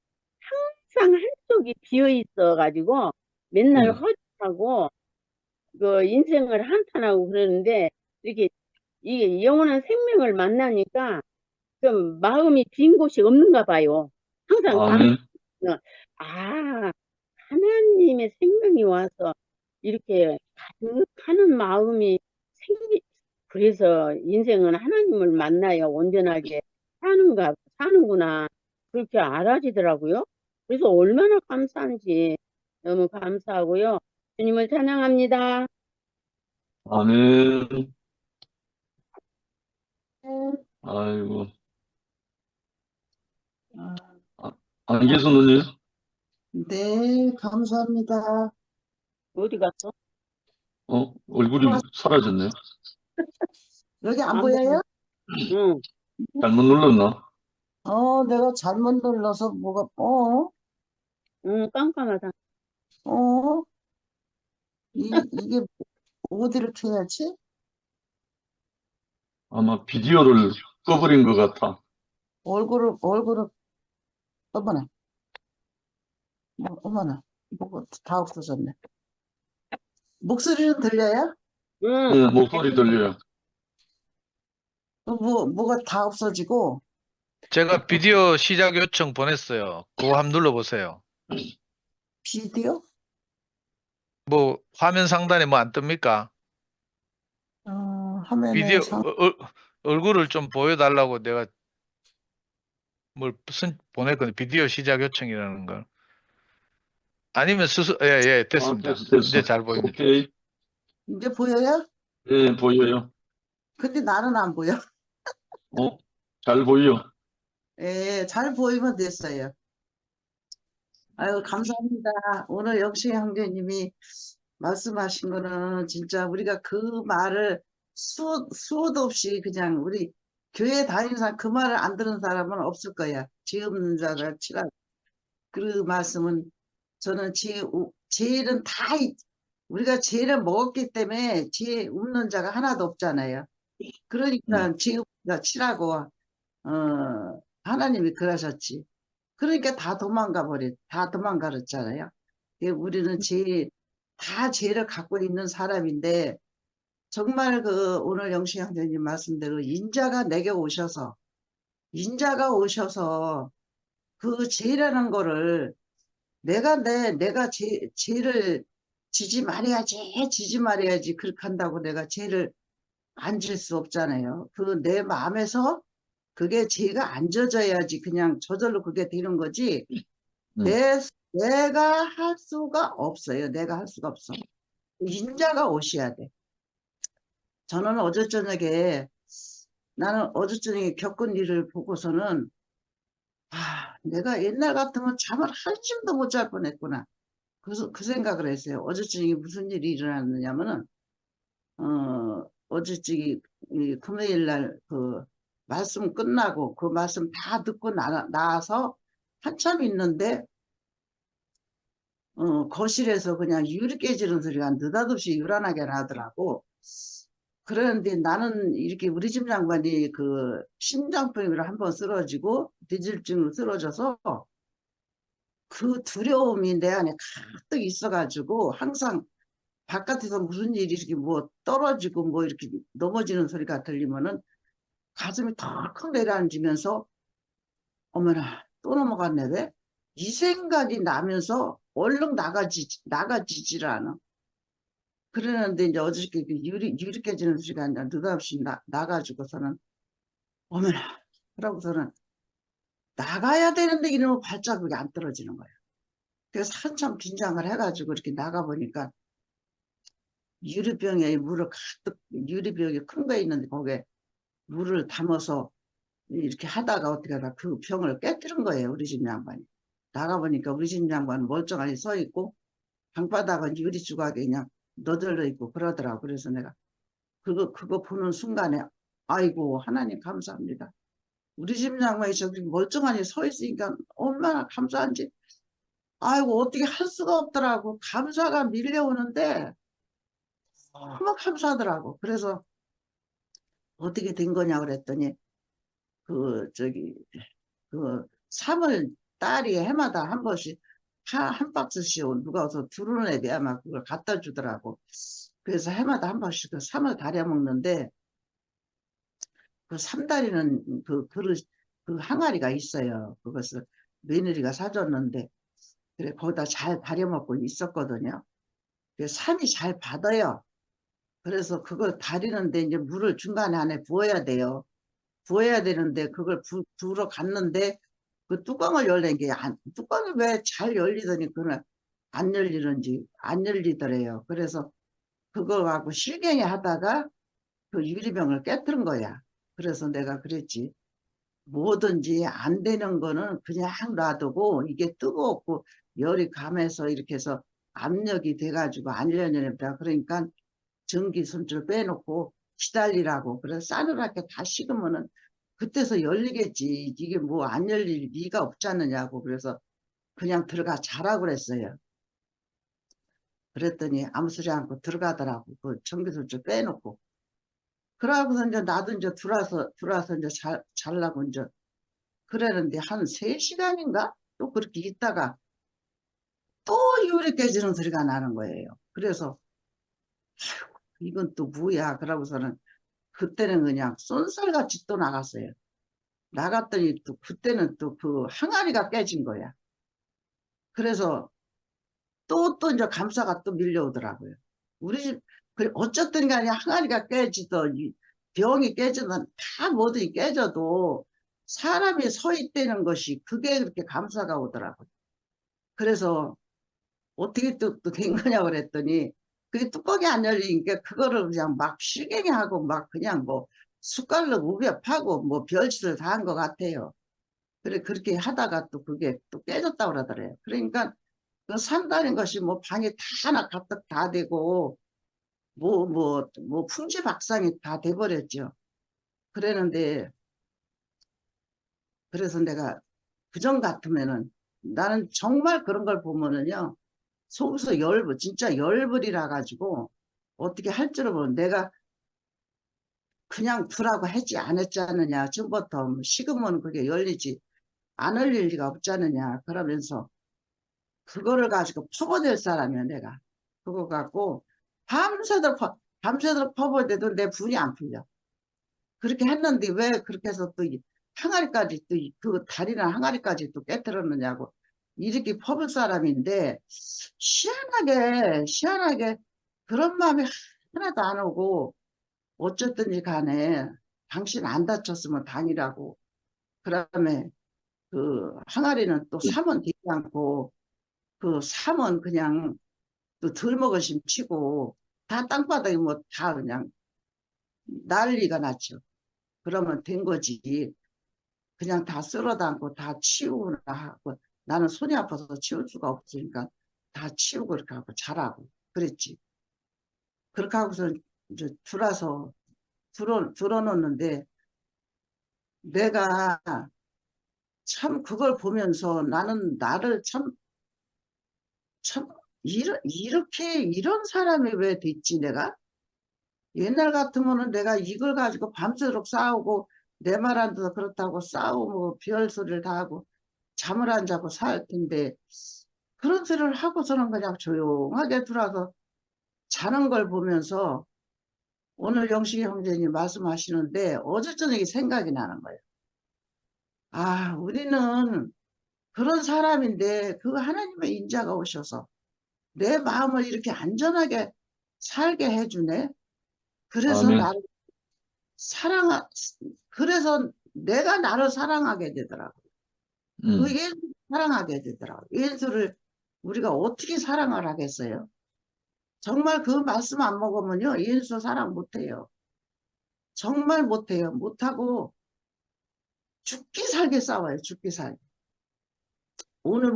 항상 한쪽이 비어 있어 가지고 맨날 허전하고 그 인생을 한탄하고 그러는데 이렇게 이게 영원한 생명을 만나니까 좀 마음이 빈 곳이 없는가 봐요. 항상
아멘.
아, 하나님의 생명이 와서 이렇게 가득하는 마음이 그래서 인생은 하나님을 만나야 온전하게 사는구나. 그렇게 알아지더라고요. 그래서 얼마나 감사한지 너무 감사하고요. 주님을 찬양합니다.
아멘. 아이고. 안계수 누님,
네, 감사합니다.
어디 갔어?
얼굴이 사라졌네.
여기 안
안
보여요?
응.
잘못 눌렀나?
내가 잘못 눌러서 뭐가,
응, 깜깜하다.
어, 이게 어디를 켜야지?
아마 비디오를 꺼버린 것 같아.
얼굴을, 어머나, 어머나, 뭐가 다 없어졌네. 목소리는 들려요?
응.
네, 목소리 들려요.
뭐가 다 없어지고,
제가 비디오 시작 요청 보냈어요. 그거 한번 눌러보세요.
비디오?
뭐 화면 상단에 뭐 안 뜹니까?
화면에
비디오 얼굴을 좀 보여달라고 내가 뭘 보냈거든요. 비디오 시작 요청이라는 걸. 아니면 예, 됐습니다.
됐어.
이제 잘 보입니다.
오케이.
이제 보여요?
예, 보여요.
근데 나는 안 보여.
잘 보여.
예, 잘 보이면 됐어요. 아유, 감사합니다. 오늘 역시 형제님이 말씀하신 거는 진짜 우리가 그 말을 수도 없이 그냥 우리 교회 다니는 사람 그 말을 안 들은 사람은 없을 거야. 죄 없는 자라 치라. 그 말씀은 저는 죄는 우리가 죄를 먹었기 때문에 죄 없는 자가 하나도 없잖아요. 그러니까 죄 없는 자 치라고 하나님이 그러셨지. 그러니까 다 도망가랬잖아요. 우리는 다 죄를 갖고 있는 사람인데, 정말 오늘 영신 형제님 말씀대로 인자가 오셔서 그 죄라는 거를 내가 죄를 지지 말아야지. 그렇게 한다고 내가 죄를 안 질 수 없잖아요. 내 마음에서 그게 죄가 안 져져야지 그냥 저절로 그게 되는 거지. 내가 할 수가 없어요. 내가 할 수가 없어. 인자가 오셔야 돼. 나는 어제 저녁에 겪은 일을 보고서는 내가 옛날 같으면 잠을 한숨도 못 잘 뻔했구나. 그 생각을 했어요. 어제 저녁에 무슨 일이 일어났느냐면은 어제 저기 금요일 날 말씀 끝나고 그 말씀 다 듣고 나와서 한참 있는데 거실에서 그냥 유리 깨지는 소리가 느닷없이 요란하게 나더라고. 그런데 나는 이렇게 우리 집 양반이 심장병으로 한번 쓰러지고 뇌졸중으로 쓰러져서 그 두려움이 내 안에 가득 있어가지고 항상 바깥에서 무슨 일이 이렇게 뭐 떨어지고 뭐 이렇게 넘어지는 소리가 들리면은 가슴이 덜컥 내려앉으면서 어머나 또 넘어갔네 왜? 이 생각이 나면서 얼른 나가지질 않아. 그러는데 이제 어저께 유리 깨지는 소리가 아니라 느닷없이 나가지고서는 어머나 그러고서는 나가야 되는데 이러면 발자국이 안 떨어지는 거야. 그래서 한참 긴장을 해가지고 이렇게 나가보니까 유리병에 물을 가득 유리병이 큰 거 있는데 거기에 물을 담아서 이렇게 하다가 어떻게 하다 그 병을 깨뜨린 거예요. 우리 집 양반이. 나가보니까 우리 집 양반은 멀쩡하게 서 있고 방바닥은 유리 조각에 그냥 너덜러 있고 그러더라고. 그래서 내가 그거 보는 순간에 아이고 하나님 감사합니다. 우리 집 양반이 저기 멀쩡하게 서 있으니까 얼마나 감사한지 아이고 어떻게 할 수가 없더라고. 감사가 밀려오는데 너무 감사하더라고. 그래서 어떻게 된 거냐 그랬더니 삼을 딸이 해마다 한 번씩 한 박스씩 누가 와서 두른 애들 아마 그걸 갖다 주더라고. 그래서 해마다 한 번씩 그 삼을 다려 먹는데 그 삼다리는 그릇 그 항아리가 있어요. 그것을 며느리가 사줬는데 그래 거기다 잘 다려 먹고 있었거든요. 그래서 삼이 잘 받아요. 그래서 그걸 다리는데 이제 물을 중간에 안에 부어야 돼요. 부어야 되는데 그걸 부으러 갔는데 그 뚜껑을 열는 게 뚜껑이 왜 잘 열리더니 그는 안 열리더래요. 그래서 그거 갖고 실갱이 하다가 그 유리병을 깨뜨린 거야. 그래서 내가 그랬지. 뭐든지 안 되는 거는 그냥 놔두고 이게 뜨겁고 열이 감해서 이렇게 해서 압력이 돼가지고 안 열려냅니다. 그러니까 전기 손질 빼놓고 기다리라고. 그래서 싸늘하게 다 식으면은 그때서 열리겠지. 이게 뭐 안 열릴 리가 없지 않느냐고. 그래서 그냥 들어가 자라고 그랬어요. 그랬더니 아무 소리 않고 들어가더라고. 그 전기 손질 빼놓고. 그러고서 이제 나도 이제 들어와서 이제 잘라고 이제 그랬는데 한 3시간인가? 또 그렇게 있다가 또 유리 깨지는 소리가 나는 거예요. 그래서 아이고, 이건 또 뭐야? 그러고서는 그때는 그냥 쏜살같이 또 나갔어요. 나갔더니 또 그때는 또 그 항아리가 깨진 거야. 그래서 또 이제 감사가 또 밀려오더라고요. 우리 집, 어쨌든 간에 항아리가 깨지던, 병이 깨지던, 다 뭐든지 깨져도 사람이 서 있다는 것이 그게 그렇게 감사가 오더라고요. 그래서 어떻게 또 된 거냐고 그랬더니 그게 뚜껑이 안 열리니까 그거를 그냥 막 실갱이 하고 막 그냥 뭐 숟갈로 우겨 파고 뭐 별짓을 다 한 것 같아요. 그래, 그렇게 하다가 또 그게 또 깨졌다고 그러더래요. 그러니까 그 산다는 것이 뭐 방이 다 하나 가득 다 되고 뭐 풍지박산이 다 돼버렸죠. 그랬는데 그래서 내가 그전 같으면은 나는 정말 그런 걸 보면은요 속에서 진짜 열불이라 가지고 어떻게 할 줄을 모르는 내가 그냥 두라고 하지 않았지 않느냐. 처음부터 식으면 그게 열리지 안 열릴 리가 없지 않느냐. 그러면서 그거를 가지고 퍼버릴 사람이야 내가. 그거 갖고 밤새도록 퍼버려도 내 분이 안 풀려. 그렇게 했는데 왜 그렇게 해서 또 항아리까지 또 그 다리나 항아리까지 또 깨뜨렸느냐고. 이렇게 퍼볼 사람인데 희한하게 그런 마음이 하나도 안 오고 어쨌든지 간에 당신 안 다쳤으면 다니라고. 그다음에 그 항아리는 또 사면 되지 않고 그 사면 그냥 또 덜 먹으심 치고 다 땅바닥에 뭐 다 그냥 난리가 났죠. 그러면 된 거지. 그냥 다 쓸어 담고 다 치우나 하고 나는 손이 아파서 치울 수가 없으니까 다 치우고 이렇게 하고 자라고 그랬지. 그렇게 하고서 이제 들어놓는데 내가 참 그걸 보면서 나는 나를 참 이런 사람이 왜 됐지 내가? 옛날 같으면은 내가 이걸 가지고 밤새도록 싸우고 내 말 안 들어서 그렇다고 싸우고 별소리를 다 하고 잠을 안 자고 살 텐데 그런 소리를 하고서는 그냥 조용하게 들어서 자는 걸 보면서 오늘 영식이 형제님 말씀하시는데 어제 저녁에 생각이 나는 거예요. 아, 우리는 그런 사람인데 그 하나님의 인자가 오셔서 내 마음을 이렇게 안전하게 살게 해주네. 그래서
아멘.
나를 그래서 내가 나를 사랑하게 되더라고. 그 예수를 사랑하게 되더라고. 예수를 우리가 어떻게 사랑을 하겠어요? 정말 그 말씀 안 먹으면요, 예수 사랑 못해요. 정말 못해요. 못하고 죽기 살게 싸워요. 죽기 살게. 오늘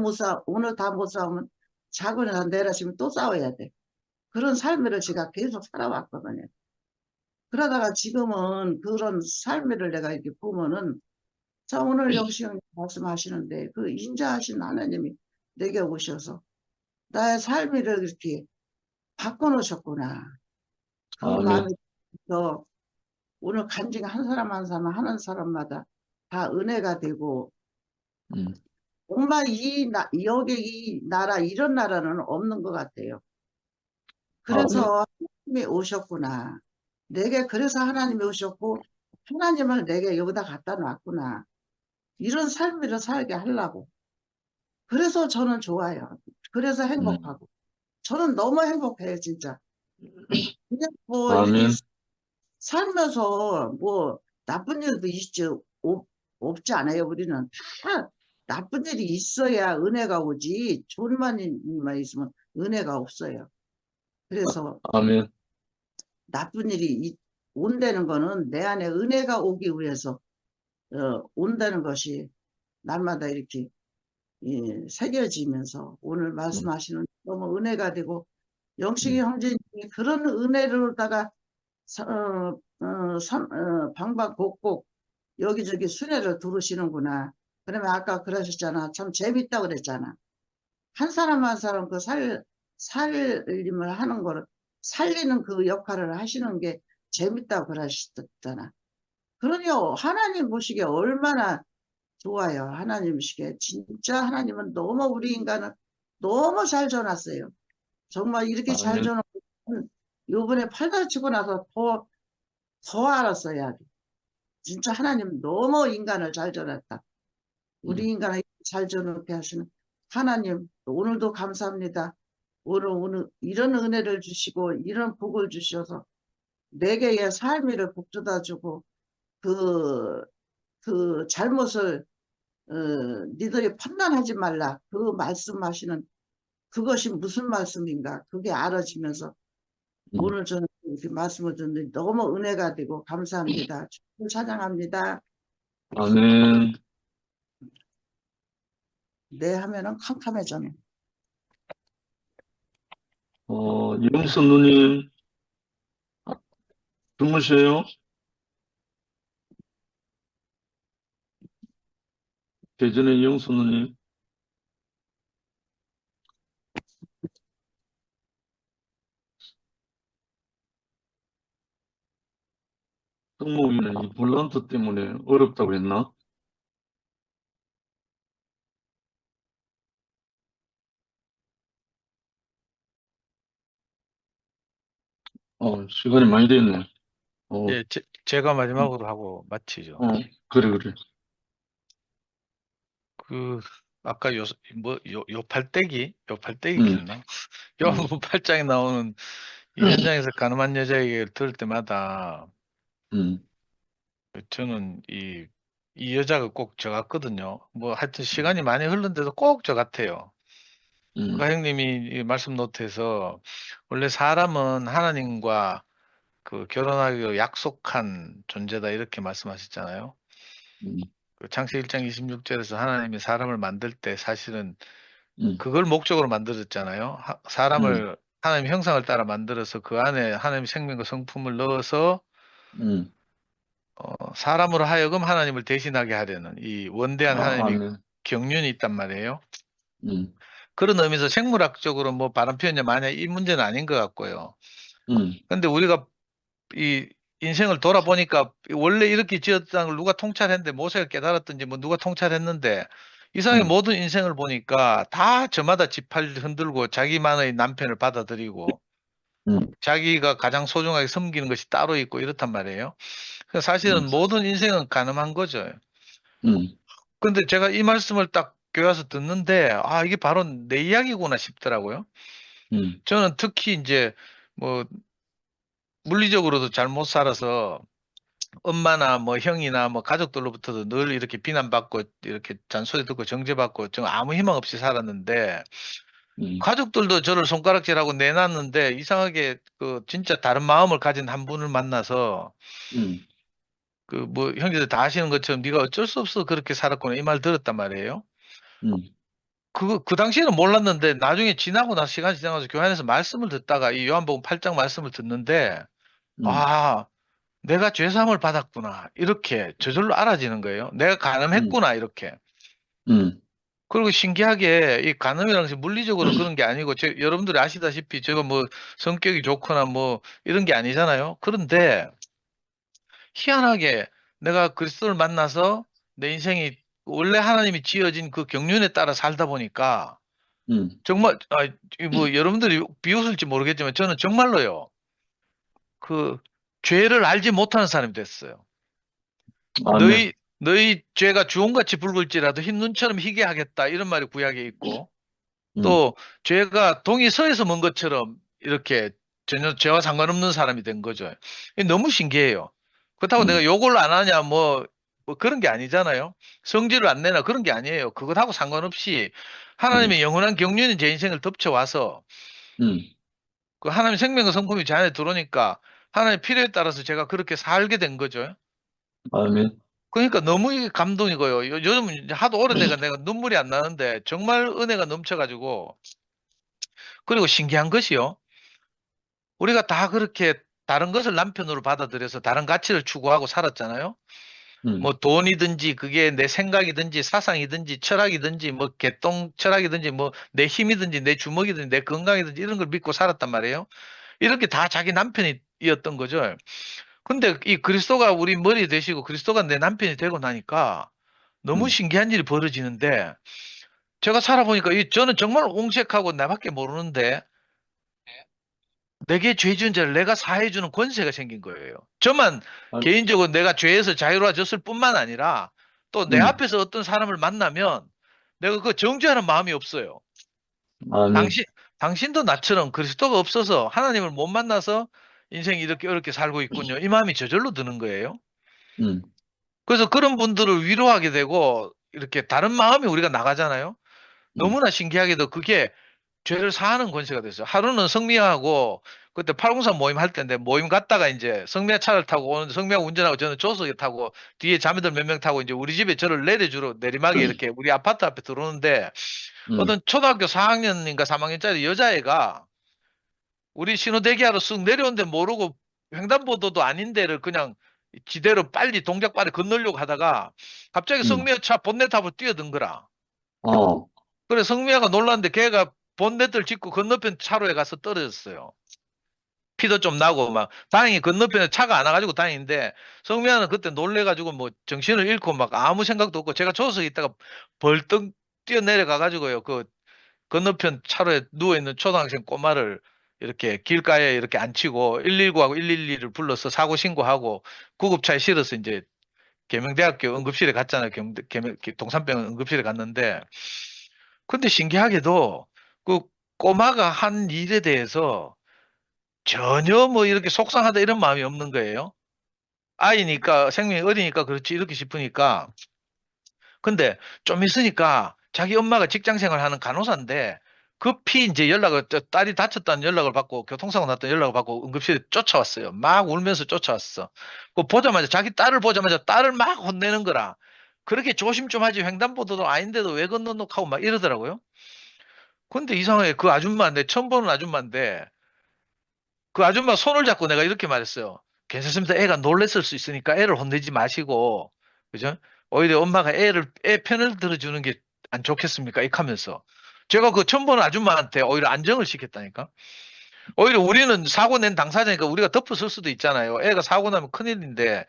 다 못 싸우면 자고 나 내일 아침에 또 싸워야 돼. 그런 삶을 제가 계속 살아왔거든요. 그러다가 지금은 그런 삶을 내가 이렇게 보면은 자, 오늘 영식 형님 말씀하시는데 그 인자하신 하나님이 내게 오셔서 나의 삶을 이렇게 바꿔놓으셨구나. 그
아멘.
마음이 더 오늘 간증 한 사람 한 사람 하는 사람마다 다 은혜가 되고
음.
정말 여기 이 나라 이런 나라는 없는 것 같아요. 그래서 하나님이 오셨구나. 내게 그래서 하나님이 오셨고 하나님을 내게 여기다 갖다 놨구나. 이런 삶을 살게 하려고. 그래서 저는 좋아요. 그래서 행복하고. 저는 너무 행복해요, 진짜. 그냥 뭐 이렇게
아멘.
살면서 뭐 나쁜 일도 없지 않아요. 우리는 다 나쁜 일이 있어야 은혜가 오지. 좋은 일만 있으면 은혜가 없어요. 그래서
아멘.
나쁜 일이 온다는 거는 내 안에 은혜가 오기 위해서 온다는 것이 날마다 이렇게 새겨지면서 오늘 말씀하시는 너무 은혜가 되고 영식이 형제님이 그런 은혜로다가 방방곡곡 여기저기 순회를 두르시는구나. 그러면 아까 그러셨잖아. 참 재밌다 그랬잖아. 한 사람 한 사람 그 살림을 하는 거를 살리는 그 역할을 하시는 게 재밌다고 그러셨잖아. 그러니요, 하나님 보시기에 얼마나 좋아요. 하나님 보시기에 진짜 하나님은 너무 우리 인간을 너무 잘 줘놨어요. 정말 이렇게 잘
아멘.
줘놓고 요번에 팔다치고 나서 더 알았어야 돼. 진짜 하나님 너무 인간을 잘 줘놨다. 우리 인간을 잘 줘놓게 하시는 하나님 오늘도 감사합니다. 오늘 이런 은혜를 주시고 이런 복을 주셔서 내게의 삶을 복주다 주고 그 잘못을 니들이 판단하지 말라. 그 말씀하시는 그것이 무슨 말씀인가 그게 알아지면서 오늘 저는 이렇게 말씀을 듣는데 너무 은혜가 되고 감사합니다. 주님을 찬양합니다.
아멘.
네 하면은 캄캄해져네.
이영선 누님, 주무세요? 대전의 이영선 누님. 성목이는 이 볼란트 때문에 어렵다고 했나? 시간이 많이 됐네.
예, 제가 마지막으로 하고 마치죠.
그래.
아까 요팔떼기
음.
했나? 요한복음 8장에 나오는 이 현장에서 가늠한 여자 얘기를 들을 때마다 저는 이 여자가 꼭 저 같거든요. 뭐 하여튼 시간이 많이 흘렀는데도 꼭 저 같아요. 아까 형님이 이 말씀 노트에서 원래 사람은 하나님과 그 결혼하기로 약속한 존재다 이렇게 말씀하셨잖아요. 그 창세기 1장 26절에서 하나님이 사람을 만들 때 사실은 그걸 목적으로 만들었잖아요. 사람을 하나님 형상을 따라 만들어서 그 안에 하나님 생명과 성품을 넣어서 사람으로 하여금 하나님을 대신하게 하려는 이 원대한 하나님의
아멘.
경륜이 있단 말이에요.
음.
그런 의미에서 생물학적으로 뭐 바람 피웠냐 마냐 이 문제는 아닌 것 같고요.
음.
근데 우리가 이 인생을 돌아보니까 원래 이렇게 지었다는 걸 누가 통찰했는데 모세가 깨달았든지 뭐 누가 통찰했는데 이상하게 모든 인생을 보니까 다 저마다 지팔 흔들고 자기만의 남편을 받아들이고 자기가 가장 소중하게 섬기는 것이 따로 있고 이렇단 말이에요. 그래서 사실은 모든 인생은 가늠한 거죠. 근데 제가 이 말씀을 딱 교회 와서 듣는데 이게 바로 내 이야기구나 싶더라고요. 저는 특히 이제 뭐 물리적으로도 잘 못 살아서 엄마나 뭐 형이나 뭐 가족들로부터도 늘 이렇게 비난받고 이렇게 잔소리 듣고 정죄받고 좀 아무 희망 없이 살았는데 가족들도 저를 손가락질하고 내놨는데 이상하게 그 진짜 다른 마음을 가진 한 분을 만나서 그 뭐 형제들 다 아시는 것처럼 네가 어쩔 수 없어 그렇게 살았구나 이 말 들었단 말이에요. 그 당시에는 몰랐는데 나중에 지나고 나서 시간이 지나가서 교회 안에서 말씀을 듣다가 이 요한복음 8장 말씀을 듣는데 내가 죄사함을 받았구나 이렇게 저절로 알아지는 거예요. 내가 간음했구나 이렇게. 그리고 신기하게 이 간음이라는 것이 물리적으로 그런 게 아니고 여러분들이 아시다시피 제가 뭐 성격이 좋거나 뭐 이런 게 아니잖아요. 그런데 희한하게 내가 그리스도를 만나서 내 인생이 원래 하나님이 지어진 그 경륜에 따라 살다 보니까 정말 뭐 여러분들이 비웃을지 모르겠지만 저는 정말로요. 그 죄를 알지 못하는 사람이 됐어요.
아멘.
너희 죄가 주홍같이 붉을지라도 흰 눈처럼 희게 하겠다 이런 말이 구약에 있고 또 죄가 동이 서에서 먼 것처럼 이렇게 전혀 죄와 상관없는 사람이 된 거죠. 이게 너무 신기해요. 그렇다고 내가 욕을 안 하냐 뭐 그런 게 아니잖아요. 성질을 안 내나 그런 게 아니에요. 그것하고 상관없이 하나님의 영원한 경륜이 제 인생을 덮쳐와서 그 하나님의 생명과 성품이 제 안에 들어오니까 하나님의 필요에 따라서 제가 그렇게 살게 된 거죠.
아멘.
그러니까 너무 이게 감동이고요. 요즘 이제 하도 오래돼가 내가 눈물이 안 나는데 정말 은혜가 넘쳐가지고. 그리고 신기한 것이요. 우리가 다 그렇게 다른 것을 남편으로 받아들여서 다른 가치를 추구하고 살았잖아요. 뭐 돈이든지 그게 내 생각이든지 사상이든지 철학이든지 뭐 개똥 철학이든지 뭐 내 힘이든지 내 주먹이든지 내 건강이든지 이런 걸 믿고 살았단 말이에요. 이렇게 다 자기 남편이었던 거죠. 근데 이 그리스도가 우리 머리 되시고 그리스도가 내 남편이 되고 나니까 너무 신기한 일이 벌어지는데 제가 살아보니까 저는 정말 옹색하고 나밖에 모르는데 내게 죄 지은 자를 내가 사해 주는 권세가 생긴 거예요. 저만
아,
개인적으로 내가 죄에서 자유로워졌을 뿐만 아니라 또 내
음.
앞에서 어떤 사람을 만나면 내가 그 정죄하는 마음이 없어요.
아멘.
당신도 나처럼 그리스도가 없어서 하나님을 못 만나서 인생이 이렇게 어렵게 살고 있군요. 이 마음이 저절로 드는 거예요.
음.
그래서 그런 분들을 위로하게 되고 이렇게 다른 마음이 우리가 나가잖아요. 너무나 신기하게도 그게 죄를 사하는 권세가 됐어요. 하루는 성미하고 그때 803 모임 할 때인데 모임 갔다가 이제 성미야 차를 타고 오는데 성미야 운전하고 저는 조석에 타고 뒤에 자매들 몇 명 타고 이제 우리 집에 저를 내려주러 내리막에 이렇게 우리 아파트 앞에 들어오는데 어떤 초등학교 4학년인가 3학년짜리 여자애가 우리 신호 대기하러 쓱 내려오는데 모르고 횡단보도도 아닌 데를 그냥 지대로 빨리 동작 빨리 건너려고 하다가 갑자기 성미야 차 본넷 앞으로 뛰어든 거라.
어.
그래 성미야가 놀랐는데 걔가 본넷을 짚고 건너편 차로에 가서 떨어졌어요. 피도 좀 나고 막 다행히 건너편에 차가 안 와가지고 다행인데 성미야는 그때 놀래가지고 뭐 정신을 잃고 막 아무 생각도 없고 제가 조석에 있다가 벌떡 뛰어내려가가지고요 그 건너편 차로에 누워있는 초등학생 꼬마를 이렇게 길가에 이렇게 앉히고 119하고 112를 불러서 사고 신고하고 구급차에 실어서 이제 계명대학교 응급실에 갔잖아요. 동산병원 응급실에 갔는데 근데 신기하게도 그 꼬마가 한 일에 대해서 전혀 뭐 이렇게 속상하다 이런 마음이 없는 거예요. 아이니까 생명이 어리니까 그렇지 이렇게 싶으니까. 근데 좀 있으니까 자기 엄마가 직장 생활하는 간호사인데 급히 이제 딸이 다쳤다는 연락을 받고 교통사고 났다는 연락을 받고 응급실에 쫓아왔어요. 막 울면서 쫓아왔어. 그 보자마자 자기 딸을 보자마자 딸을 막 혼내는 거라. 그렇게 조심 좀 하지 횡단보도도 아닌데도 왜 건너놓고 하고 막 이러더라고요. 근데 이상하게 그 아줌마 내 처음 보는 아줌마인데 그 아줌마 손을 잡고 내가 이렇게 말했어요. 괜찮습니다. 애가 놀랬을 수 있으니까 애를 혼내지 마시고, 그죠? 오히려 엄마가 애 편을 들어주는 게 안 좋겠습니까? 이렇게 하면서. 제가 그 처음 보는 아줌마한테 오히려 안정을 시켰다니까. 오히려 우리는 사고 낸 당사자니까 우리가 덮어설 수도 있잖아요. 애가 사고 나면 큰일인데,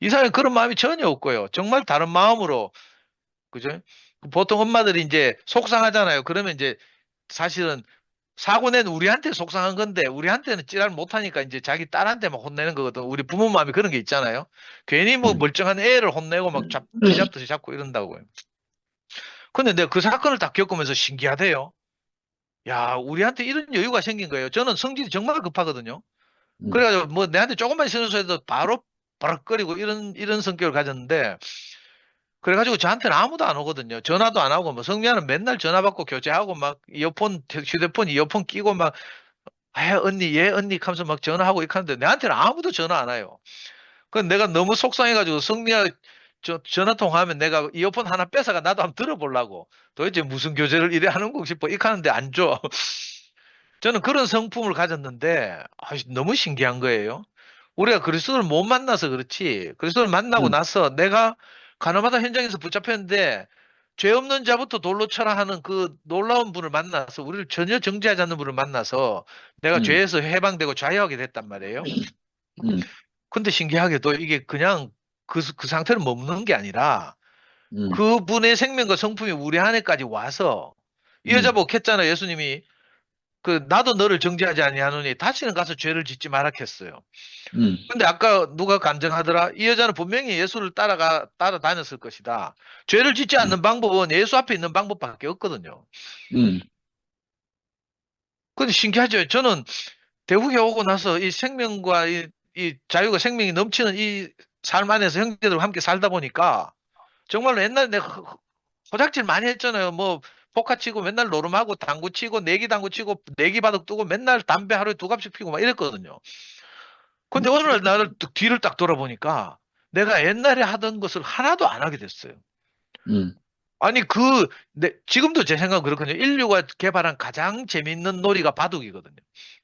이 사람이 그런 마음이 전혀 없고요. 정말 다른 마음으로, 그죠? 보통 엄마들이 이제 속상하잖아요. 그러면 이제 사실은 사고 낸 우리한테 속상한 건데 우리한테는 찌랄 못하니까 이제 자기 딸한테 막 혼내는 거거든. 우리 부모 마음이 그런 게 있잖아요. 괜히 뭐 멀쩡한 애를 혼내고 막 쥐잡듯이 잡고 이런다고요. 근데 내가 그 사건을 딱 겪으면서 신기하대요. 야, 우리한테 이런 여유가 생긴 거예요. 저는 성질이 정말 급하거든요. 그래가지고 뭐 내한테 조금만 실수해도 바로 바락거리고 이런 성격을 가졌는데 그래가지고 저한테는 아무도 안 오거든요. 전화도 안 하고 뭐 성미아는 맨날 전화 받고 교제하고 막 휴대폰 이어폰 끼고 막 언니, 예, 언니 하면서 막 전화하고 이렇게 하는데 내한테는 아무도 전화 안 와요. 그 내가 너무 속상해가지고 성미야 전화 통화하면 내가 이어폰 하나 뺏어가 나도 한번 들어보려고. 도대체 무슨 교제를 이래 하는 거 싶어. 이렇게 하는데 안 줘. 저는 그런 성품을 가졌는데 너무 신기한 거예요. 우리가 그리스도를 못 만나서 그렇지. 그리스도를 만나고 나서 내가 가나마다 현장에서 붙잡혔는데 죄 없는 자부터 돌로 쳐라 하는 그 놀라운 분을 만나서 우리를 전혀 정죄하지 않는 분을 만나서 내가 죄에서 해방되고 자유하게 됐단 말이에요. 근데 신기하게도 이게 그냥 그 상태로 머무는 게 아니라 그분의 생명과 성품이 우리 안에까지 와서 이 여자 보고 했잖아요. 예수님이 그 나도 너를 정죄하지 아니하노니 다시는 가서 죄를 짓지 마라 했어요. 근데 아까 누가 간증하더라? 이 여자는 분명히 예수를 따라다녔을 것이다. 죄를 짓지 않는 방법은 예수 앞에 있는 방법밖에 없거든요. 근데 신기하죠. 저는 대국에 오고 나서 이 생명과 이 자유가 생명이 넘치는 이 삶 안에서 형제들과 함께 살다 보니까 정말로 옛날에 내가 호작질 많이 했잖아요. 뭐 포카 치고 맨날 노름하고 당구 치고 내기 당구 치고 내기 바둑 두고 맨날 담배 하루에 2갑씩 피고 막 이랬거든요. 근데 어느 날 나를 뒤를 딱 돌아보니까 내가 옛날에 하던 것을 하나도 안 하게 됐어요.
음,
아니, 지금도 제 생각은 그렇거든요. 인류가 개발한 가장 재밌는 놀이가 바둑이거든요.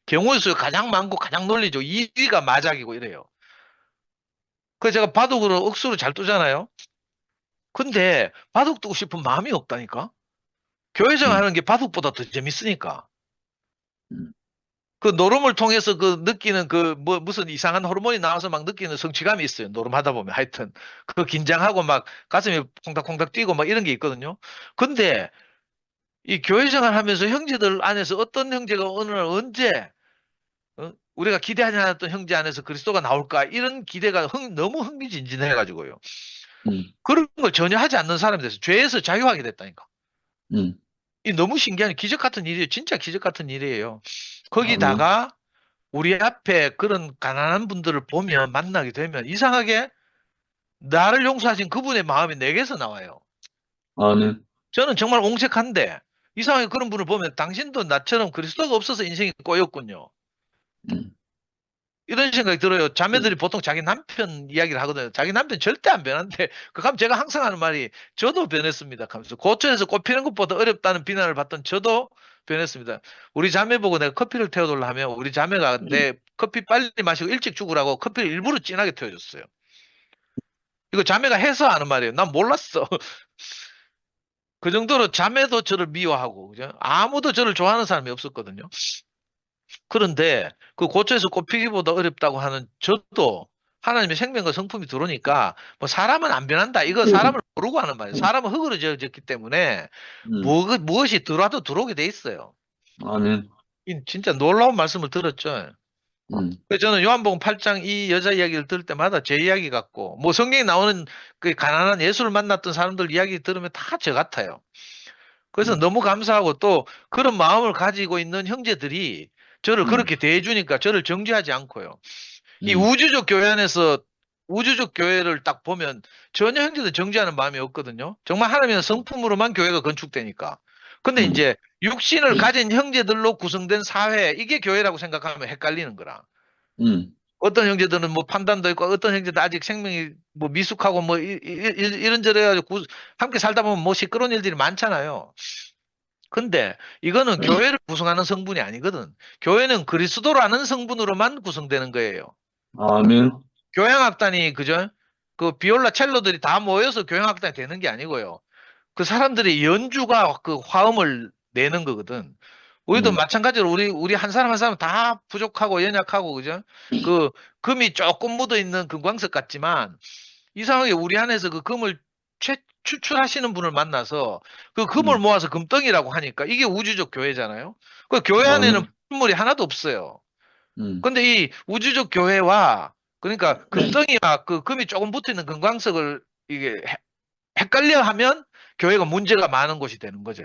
경우의 수가 가장 많고 가장 놀리죠. 2위가 마작이고 이래요. 그래서 제가 바둑으로 억수로 잘 두잖아요. 근데 바둑 두고 싶은 마음이 없다니까? 교회생 하는 게 바둑보다 더 재밌으니까.
음.
그 노름을 통해서 그 느끼는 무슨 이상한 호르몬이 나와서 막 느끼는 성취감이 있어요. 노름하다 보면 하여튼. 그 긴장하고 막 가슴이 콩닥콩닥 뛰고 막 이런 게 있거든요. 근데 이 교회 생활 하면서 형제들 안에서 어떤 형제가 어느 날 언제 우리가 기대하지 않았던 형제 안에서 그리스도가 나올까 이런 기대가 너무 흥미진진해가지고요. 그런 걸 전혀 하지 않는 사람이 됐어요. 죄에서 자유하게 됐다니까. 이 너무 신기한 기적 같은 일이에요. 진짜 기적 같은 일이에요. 거기다가 우리 앞에 그런 가난한 분들을 보면 만나게 되면 이상하게 나를 용서하신 그분의 마음이 내게서 나와요.
아멘.
저는 정말 옹색한데 이상하게 그런 분을 보면 당신도 나처럼 그리스도가 없어서 인생이 꼬였군요.
음,
이런 생각이 들어요. 자매들이 보통 자기 남편 이야기를 하거든요. 자기 남편 절대 안 변한데 그럼 제가 항상 하는 말이 저도 변했습니다 하면서 고초에서 꽃피는 것보다 어렵다는 비난을 받던 저도 변했습니다. 우리 자매 보고 내가 커피를 태워달라 하면 우리 자매가 내 커피 빨리 마시고 일찍 죽으라고 커피를 일부러 진하게 태워줬어요. 이거 자매가 해서 하는 말이에요. 난 몰랐어. 그 정도로 자매도 저를 미워하고 그죠? 아무도 저를 좋아하는 사람이 없었거든요. 그런데 그 고초에서 꽃피기보다 어렵다고 하는 저도 하나님의 생명과 성품이 들어오니까 뭐 사람은 안 변한다. 이거 사람을 모르고 하는 말이에요. 사람은 흙으로 지어졌기 때문에 무엇이 들어와도 들어오게 돼 있어요.
아멘.
이 진짜 놀라운 말씀을 들었죠. 그래서 저는 요한복음 8장 이 여자 이야기를 들을 때마다 제 이야기 같고 뭐 성경에 나오는 그 가난한 예수를 만났던 사람들 이야기 들으면 다 저 같아요. 그래서 너무 감사하고 또 그런 마음을 가지고 있는 형제들이 저를 그렇게 대해주니까 저를 정죄하지 않고요. 이 우주적 교회 안에서 우주적 교회를 딱 보면 전혀 형제들 정죄하는 마음이 없거든요. 정말 하나님의 성품으로만 교회가 건축되니까. 근데 이제 육신을 가진 형제들로 구성된 사회, 이게 교회라고 생각하면 헷갈리는 거라. 어떤 형제들은 뭐 판단도 있고 어떤 형제들 아직 생명이 뭐 미숙하고 뭐 이런저런 해가지고 함께 살다 보면 뭐 시끄러운 일들이 많잖아요. 근데 이거는 교회를 구성하는 성분이 아니거든. 교회는 그리스도라는 성분으로만 구성되는 거예요.
아멘.
교향악단이 그죠? 그 비올라 첼로들이 다 모여서 교향악단이 되는 게 아니고요. 그 사람들의 연주가 그 화음을 내는 거거든. 우리도 마찬가지로 우리 한 사람 한 사람 다 부족하고 연약하고 그죠? 그 금이 조금 묻어 있는 금광석 같지만 이상하게 우리 안에서 그 금을 추출하시는 분을 만나서 그 금을 모아서 금덩이라고 하니까 이게 우주적 교회잖아요. 그 교회 안에는 풀물이 하나도 없어요. 근데 이 우주적 교회와 그러니까 금덩이와 그 금이 조금 붙어 있는 금광석을 이게 헷갈려 하면 교회가 문제가 많은 곳이 되는 거죠.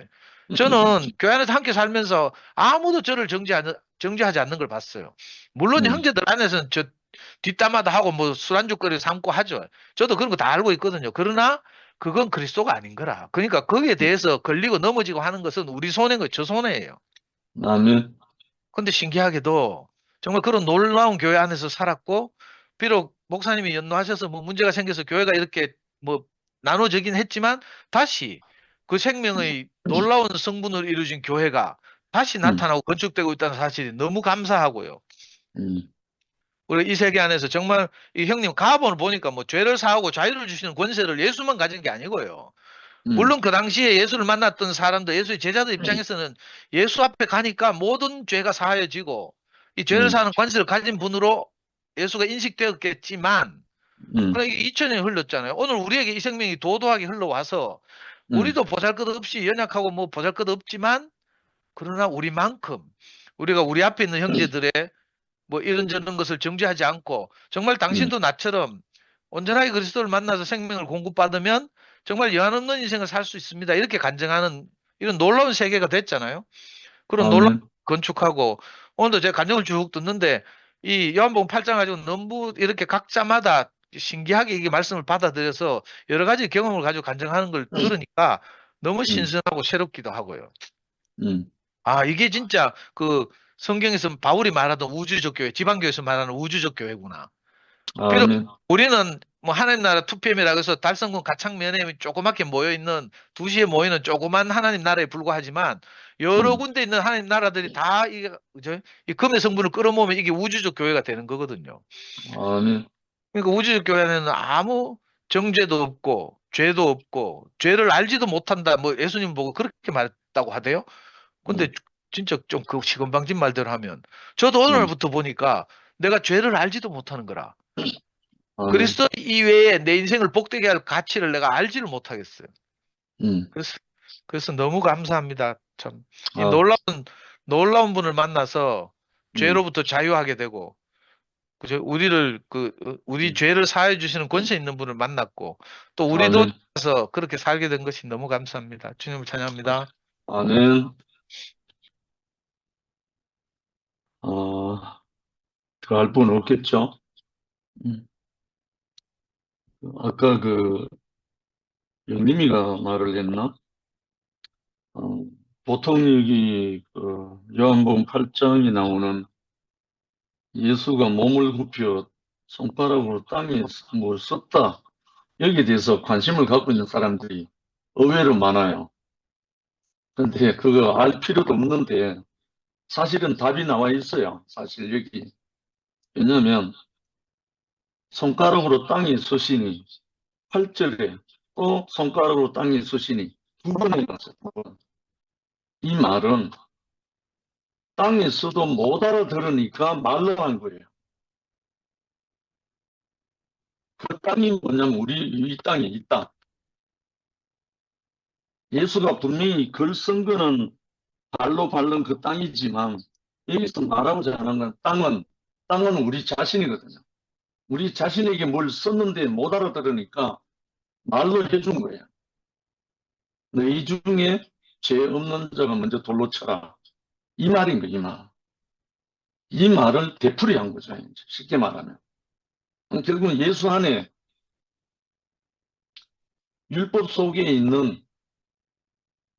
저는 교회 안에서 함께 살면서 아무도 저를 정죄하지 않는 걸 봤어요. 물론 형제들 안에서는 저 뒷담화도 하고 뭐 술안주거리 삼고 하죠. 저도 그런 거 다 알고 있거든요. 그러나 그건 그리스도가 아닌 거라. 그러니까 거기에 대해서 걸리고 넘어지고 하는 것은 우리 손해인 거예요. 저 손해예요.
아멘.
근데 신기하게도 정말 그런 놀라운 교회 안에서 살았고 비록 목사님이 연로하셔서 뭐 문제가 생겨서 교회가 이렇게 뭐 나눠지긴 했지만 다시 그 생명의 놀라운 성분을 이루어진 교회가 다시 나타나고 건축되고 있다는 사실이 너무 감사하고요. 우리 이 세계 안에서 정말 이 형님 가본을 보니까 뭐 죄를 사하고 자유를 주시는 권세를 예수만 가진 게 아니고요. 물론 그 당시에 예수를 만났던 사람들, 예수의 제자들 입장에서는 예수 앞에 가니까 모든 죄가 사하여지고 이 죄를 사하는 권세를 가진 분으로 예수가 인식되었겠지만 그러나 이게 2000년이 흘렀잖아요. 오늘 우리에게 이 생명이 도도하게 흘러와서 우리도 보잘것없이 연약하고 뭐 보잘것없지만 그러나 우리만큼 우리가 우리 앞에 있는 형제들의 뭐 이런저런 것을 정죄하지 않고 정말 당신도 나처럼 온전하게 그리스도를 만나서 생명을 공급받으면 정말 여한없는 인생을 살 수 있습니다. 이렇게 간증하는 이런 놀라운 세계가 됐잖아요. 그런 놀라운 건축하고 오늘도 제가 간증을 쭉 듣는데 이 요한복음 8장 가지고 너무 이렇게 각자마다 신기하게 이게 말씀을 받아들여서 여러 가지 경험을 가지고 간증하는 걸 들으니까 너무 신선하고 새롭기도 하고요. 아, 이게 진짜 그 성경에서 바울이 말하던 우주적 교회, 지방교회에서 말하는 우주적 교회구나.
아멘.
우리는 뭐 하나님 나라 2PM이라 그래서 달성군 가창면에 조그맣게 모여있는 2시에 모이는 조그만 하나님 나라에 불과하지만 여러 군데 있는 하나님 나라들이 다 이 금의 성분을 끌어모으면 이게 우주적 교회가 되는 거거든요.
아멘.
그러니까 우주적 교회는 아무 정죄도 없고 죄도 없고 죄를 알지도 못한다. 뭐 예수님 보고 그렇게 말했다고 하대요. 근데 진짜 좀 그 시건방진 말대로 하면 저도 오늘부터 보니까 내가 죄를 알지도 못하는 거라.
아멘.
그리스도 이외에 내 인생을 복되게 할 가치를 내가 알지를 못하겠어요. 그래서 너무 감사합니다. 참 이
아.
놀라운 분을 만나서
음.
죄로부터 자유하게 되고 그죠? 우리 죄를 사해 주시는 권세 있는 분을 만났고 또 우리도
아멘.
가서 그렇게 살게 된 것이 너무 감사합니다. 주님을 찬양합니다.
아멘. 더 할 분 없겠죠? 아까 영림이가 말을 했나? 보통 여기 요한복음 8장에 나오는 예수가 몸을 굽혀 손가락으로 땅에 뭘 썼다. 여기에 대해서 관심을 갖고 있는 사람들이 의외로 많아요. 근데 그거 알 필요도 없는데 사실은 답이 나와 있어요. 사실 여기. 왜냐하면 손가락으로 땅에 쓰시니 8절에 또 손가락으로 땅에 쓰시니 2번에 나왔어요. 2번. 이 말은 땅에 써도 못 알아들으니까 말로 한 거예요. 그 땅이 뭐냐면 우리 이 땅에 이 땅. 예수가 분명히 글 쓴 거는 발로 밟는 그 땅이지만 여기서 말하고자 하는 건 땅은 우리 자신이거든요. 우리 자신에게 뭘 썼는데 못 알아들으니까 말로 해준 거예요. 너희 중에 죄 없는 자가 먼저 돌로 쳐라. 이 말인 거예요, 이 말. 이 말을 되풀이한 거죠. 쉽게 말하면. 결국은 예수 안에 율법 속에 있는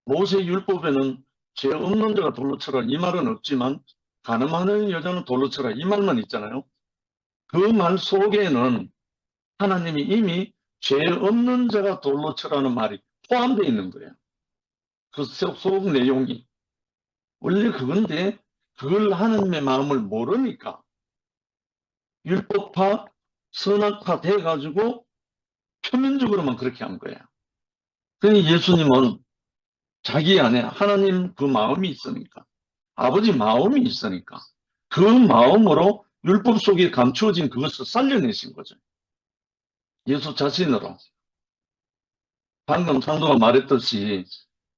모세 율법에는 죄 없는 자가 돌로 쳐라. 이 말은 없지만 가늠하는 여자는 돌로 쳐라. 이 말만 있잖아요. 그 말 속에는 하나님이 이미 죄 없는 자가 돌로 쳐라는 말이 포함되어 있는 거예요. 그 속 내용이. 원래 그건데 그걸 하나님의 마음을 모르니까 율법화, 선악화 돼가지고 표면적으로만 그렇게 한 거예요. 그러니 예수님은 자기 안에 하나님 그 마음이 있으니까 아버지 마음이 있으니까 그 마음으로 율법 속에 감추어진 그것을 살려내신 거죠. 예수 자신으로. 방금 상도가 말했듯이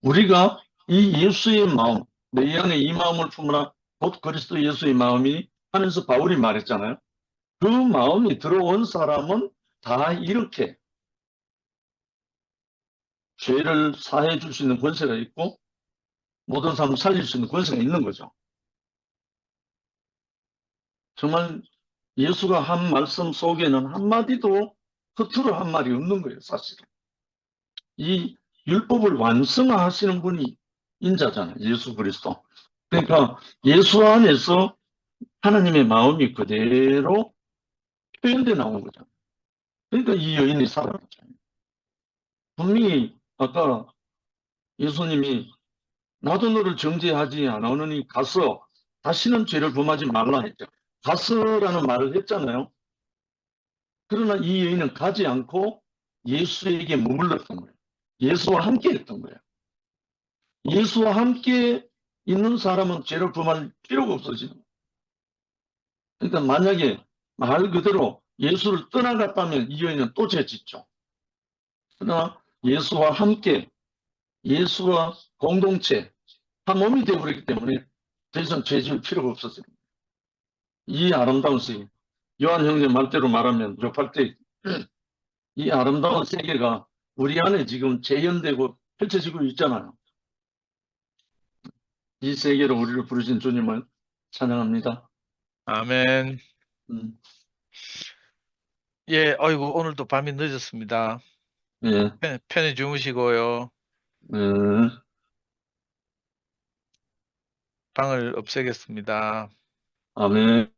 우리가 이 예수의 마음, 내 안에 이 마음을 품으라 곧 그리스도 예수의 마음이 하면서 바울이 말했잖아요. 그 마음이 들어온 사람은 다 이렇게 죄를 사해 줄 수 있는 권세가 있고 모든 사람을 살릴 수 있는 권세가 있는 거죠. 정말 예수가 한 말씀 속에는 한마디도 허투루 한 말이 없는 거예요, 사실은. 이 율법을 완성하시는 분이 인자잖아요, 예수 그리스도. 그러니까 예수 안에서 하나님의 마음이 그대로 표현돼 나온 거죠. 그러니까 이 여인이 살아났죠. 분명히 아까 예수님이 나도 너를 정죄하지 않으니 가서 다시는 죄를 범하지 말라 했죠. 가서라는 말을 했잖아요. 그러나 이 여인은 가지 않고 예수에게 머물렀던 거예요. 예수와 함께 했던 거예요. 예수와 함께 있는 사람은 죄를 범할 필요가 없어지는 거예요. 그러니까 만약에 말 그대로 예수를 떠나갔다면 이 여인은 또 죄 짓죠. 그러나 예수와 함께 예수와 공동체 한 몸이 되어버렸기 때문에 더 이상 죄 지을 필요가 없었어요. 이 아름다운 세계, 요한 형제 말대로 말하면 욕할 때 이 아름다운 세계가 우리 안에 지금 재현되고 펼쳐지고 있잖아요. 이 세계로 우리를 부르신 주님을 찬양합니다.
아멘. 예, 어이구, 오늘도 밤이 늦었습니다.
예.
편히 주무시고요.
예.
방을 없애겠습니다.
아멘.